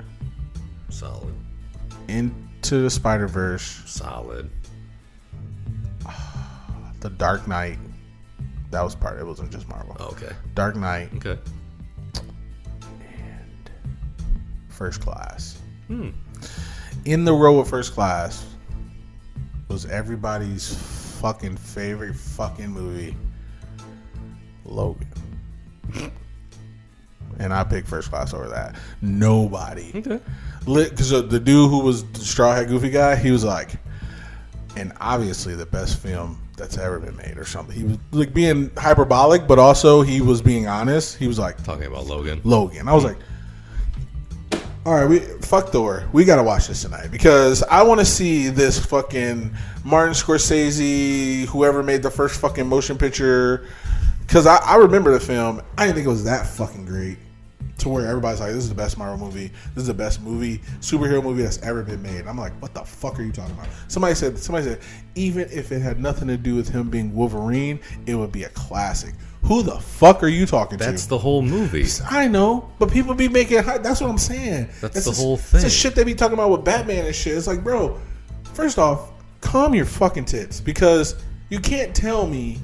solid. Into the Spider-Verse. Solid. The Dark Knight. That was part. It wasn't just Marvel. Oh, okay. Dark Knight. Okay. And First Class. In the row of First Class was everybody's fucking favorite fucking movie, Logan. And I picked First Class over that. Nobody. Okay. Because the dude who was the Straw Hat Goofy guy, he was like, and obviously the best film that's ever been made or something. He was like being hyperbolic, but also he was being honest. He was like, Talking about Logan. I was like, all right, fuck Thor. We got to watch this tonight because I want to see this fucking Martin Scorsese, whoever made the first fucking motion picture. Because I remember the film. I didn't think it was that fucking great to where everybody's like, this is the best Marvel movie. This is the best superhero movie that's ever been made. And I'm like, what the fuck are you talking about? Somebody said, even if it had nothing to do with him being Wolverine, it would be a classic. Who the fuck are you talking to? That's the whole movie. I know, but people be making hype. That's what I'm saying. That's the whole thing. It's the shit they be talking about with Batman and shit. It's like, bro, first off, calm your fucking tits because you can't tell me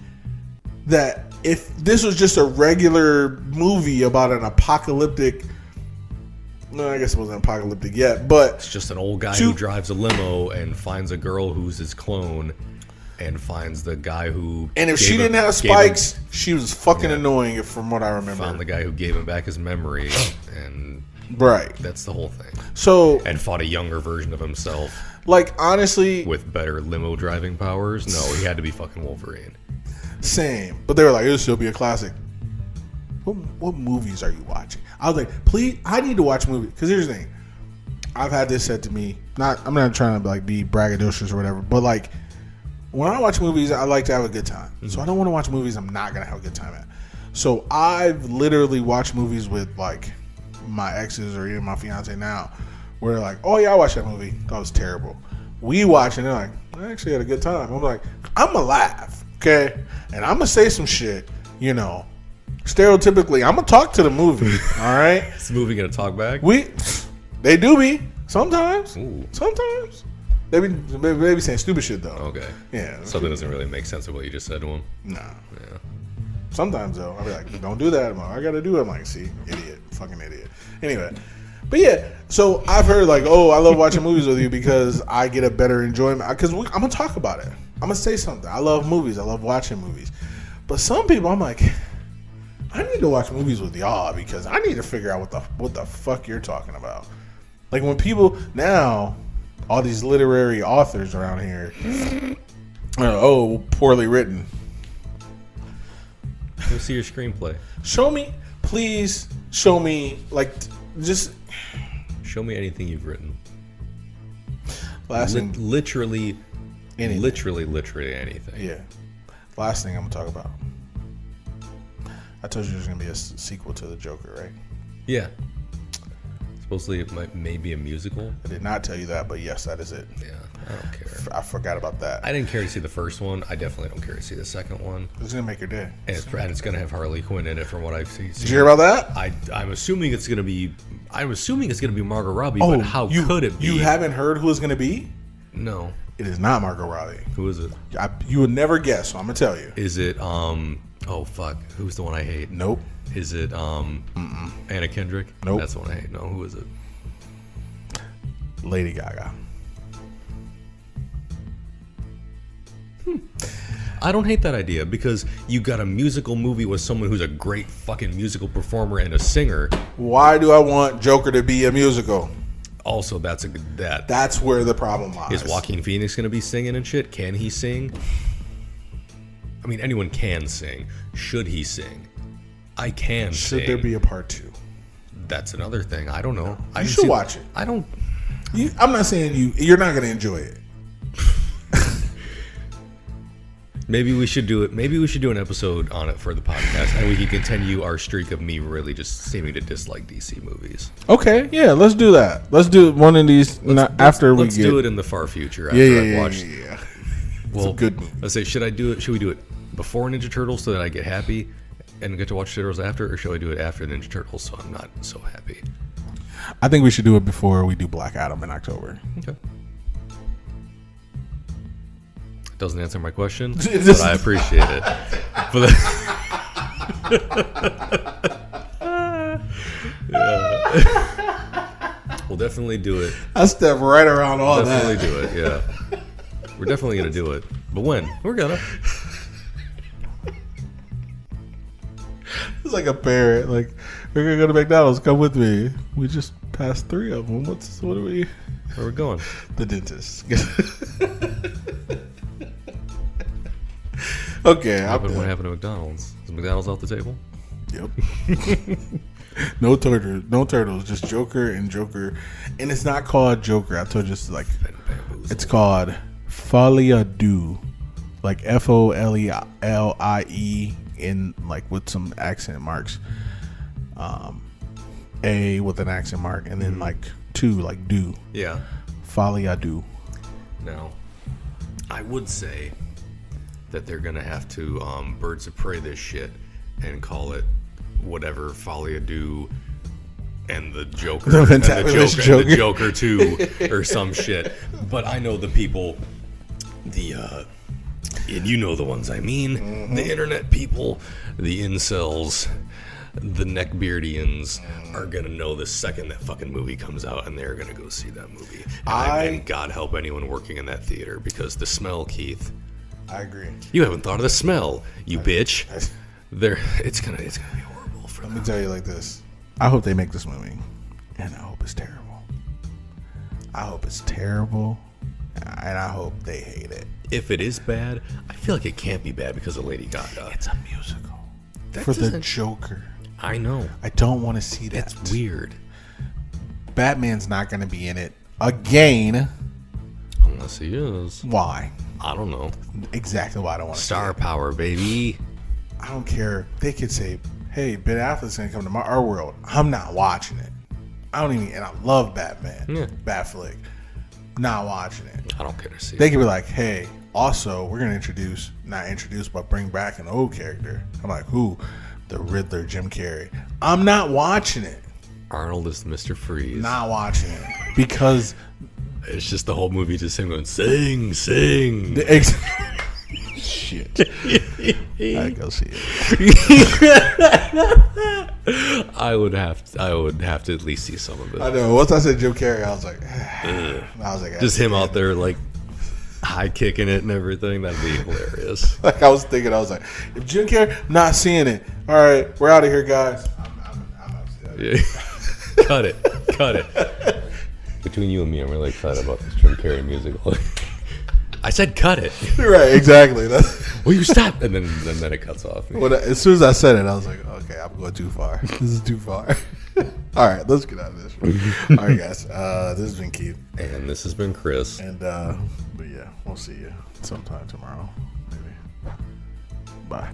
that if this was just a regular movie about an apocalyptic, no, I guess it wasn't apocalyptic yet, but It's just an old guy who drives a limo and finds a girl who's his clone and finds the guy who... And if she didn't have spikes, she was fucking annoying from what I remember. Found the guy who gave him back his memory and... Right. That's the whole thing. So... And fought a younger version of himself. Like, honestly... With better limo driving powers. No, he had to be fucking Wolverine. Same. But they were like, it'll still be a classic. What movies are you watching? I was like, please, I need to watch movies. Because here's the thing. I've had this said to me. I'm not trying to like be braggadocious or whatever. But like, when I watch movies, I like to have a good time. Mm-hmm. So I don't want to watch movies I'm not going to have a good time at. So I've literally watched movies with like my exes or even my fiance now. Where they're like, oh yeah, I watched that movie. That was terrible. We watch it and they're like, I actually had a good time. I'm like, I'm going to laugh. Okay, and I'm gonna say some shit, stereotypically, I'm gonna talk to the movie. All right, Is the movie gonna talk back? They do be sometimes. Ooh. Sometimes they be saying stupid shit though. Okay. Yeah. Something doesn't really make sense of what you just said to him. Nah. Yeah. Sometimes though, I'll be like, don't do that. I gotta do it. I'm like, see, idiot, fucking idiot. Anyway, but yeah, so I've heard like, oh, I love watching movies with you because I get a better enjoyment. Because I'm gonna talk about it. I'm gonna say something. I love movies. I love watching movies. But some people, I'm like, I need to watch movies with y'all because I need to figure out what the fuck you're talking about. Like when people now, all these literary authors around here, poorly written. Go see your screenplay. Show me, please. Show me, just show me anything you've written. Last thing, Literally anything. Literally anything. Yeah. Last thing I'm gonna talk about. I told you there's gonna be a sequel to the Joker, right? Yeah. Supposedly it may be a musical. I did not tell you that, but yes, that is it. Yeah, I don't care. I forgot about that. I didn't care to see the first one. I definitely don't care to see the second one. It's gonna make your day. And it's going to have Harley Quinn in it, from what I've seen. Did you hear about that? I'm assuming it's going to be. I'm assuming it's going to be Margot Robbie. But how could it be? You haven't heard who it's gonna be? No. It is not Margot Robbie. Who is it? You would never guess, so I'm gonna tell you. Is it? Oh fuck! Who's the one I hate? Nope. Is it? Anna Kendrick? Nope. That's the one I hate. No. Who is it? Lady Gaga. I don't hate that idea because you got a musical movie with someone who's a great fucking musical performer and a singer. Why do I want Joker to be a musical? Also, that's where the problem lies. Is Joaquin Phoenix going to be singing and shit? Can he sing? I mean, anyone can sing. Should he sing? I can sing. Should there be a part 2? That's another thing. I don't know. You should watch it. I don't. I'm not saying you're not going to enjoy it. Maybe we should do it. Maybe we should do an episode on it for the podcast, and we can continue our streak of me really just seeming to dislike DC movies. Okay, yeah, let's do that. Let's do one of these after we Let's get. do it in the far future. After Yeah. I've watched. Well, it's a good movie. Let's say, should we do it before Ninja Turtles so that I get happy and get to watch Turtles after, or should I do it after Ninja Turtles so I'm not so happy? I think we should do it before we do Black Adam in October. Okay. Doesn't answer my question, but I appreciate it. We'll definitely do it. I step right around all Definitely that. do it, yeah. We're definitely going to do it. But when? We're going to. It's like a parrot. Like, we're going to go to McDonald's. Come with me. We just passed 3 of them. What are we? Where are we going? The dentist. Okay. What happened to McDonald's? Is McDonald's off the table? Yep. No turtles, just Joker and Joker. And it's not called Joker. I told you it's like, it's called Folie à Deux. Like Folie in like with some accent marks. A with an accent mark and then like 2 like do. Yeah. Folie à Deux. Now, I would say that they're going to have to Birds of Prey this shit and call it whatever Folie à Deux and the Joker, the Joker 2 or some shit. But I know the people, and you know the ones I mean, the internet people, the incels, the neckbeardians are going to know the second that fucking movie comes out, and they're going to go see that movie. And God help anyone working in that theater, because the smell, Keith. I agree. You haven't thought of the smell, you bitch. It's gonna be horrible for them. Let me tell you like this. I hope they make this movie, and I hope it's terrible. I hope it's terrible, and I hope they hate it. If it is bad, I feel like it can't be bad because of Lady Gaga. It's a musical for the Joker. I know. I don't want to see that. It's weird. Batman's not going to be in it again. Unless he is. Why? I don't know. Exactly why I don't want to. Star power, baby. I don't care. They could say, "Hey, Ben Affleck's gonna come to our world." I'm not watching it. I don't even. And I love Batman. Yeah. Batflick. Not watching it. I don't care to see. They could be like, "Hey, also, we're gonna but bring back an old character." I'm like, "Who? The Riddler, Jim Carrey." I'm not watching it. Arnold is Mr. Freeze. Not watching it because it's just the whole movie just him going, sing. Shit. I go see it. I would have to at least see some of it. I know. Once I said Jim Carrey, I was like, just him out there like high kicking it and everything. That'd be hilarious. Like I was thinking, I was like, if Jim Carrey, I'm not seeing it. All right, we're out of here, guys. I'm Yeah. Cut it. Between you and me, I'm really excited about this Jim Carrey musical. I said cut it. Right, exactly. Will you stop? And then it cuts off. As soon as I said it, I was like, okay, I'm going too far. This is too far. All right, let's get out of this. All right, guys. This has been Keith. And this has been Chris. And, but yeah, we'll see you sometime tomorrow, maybe. Bye.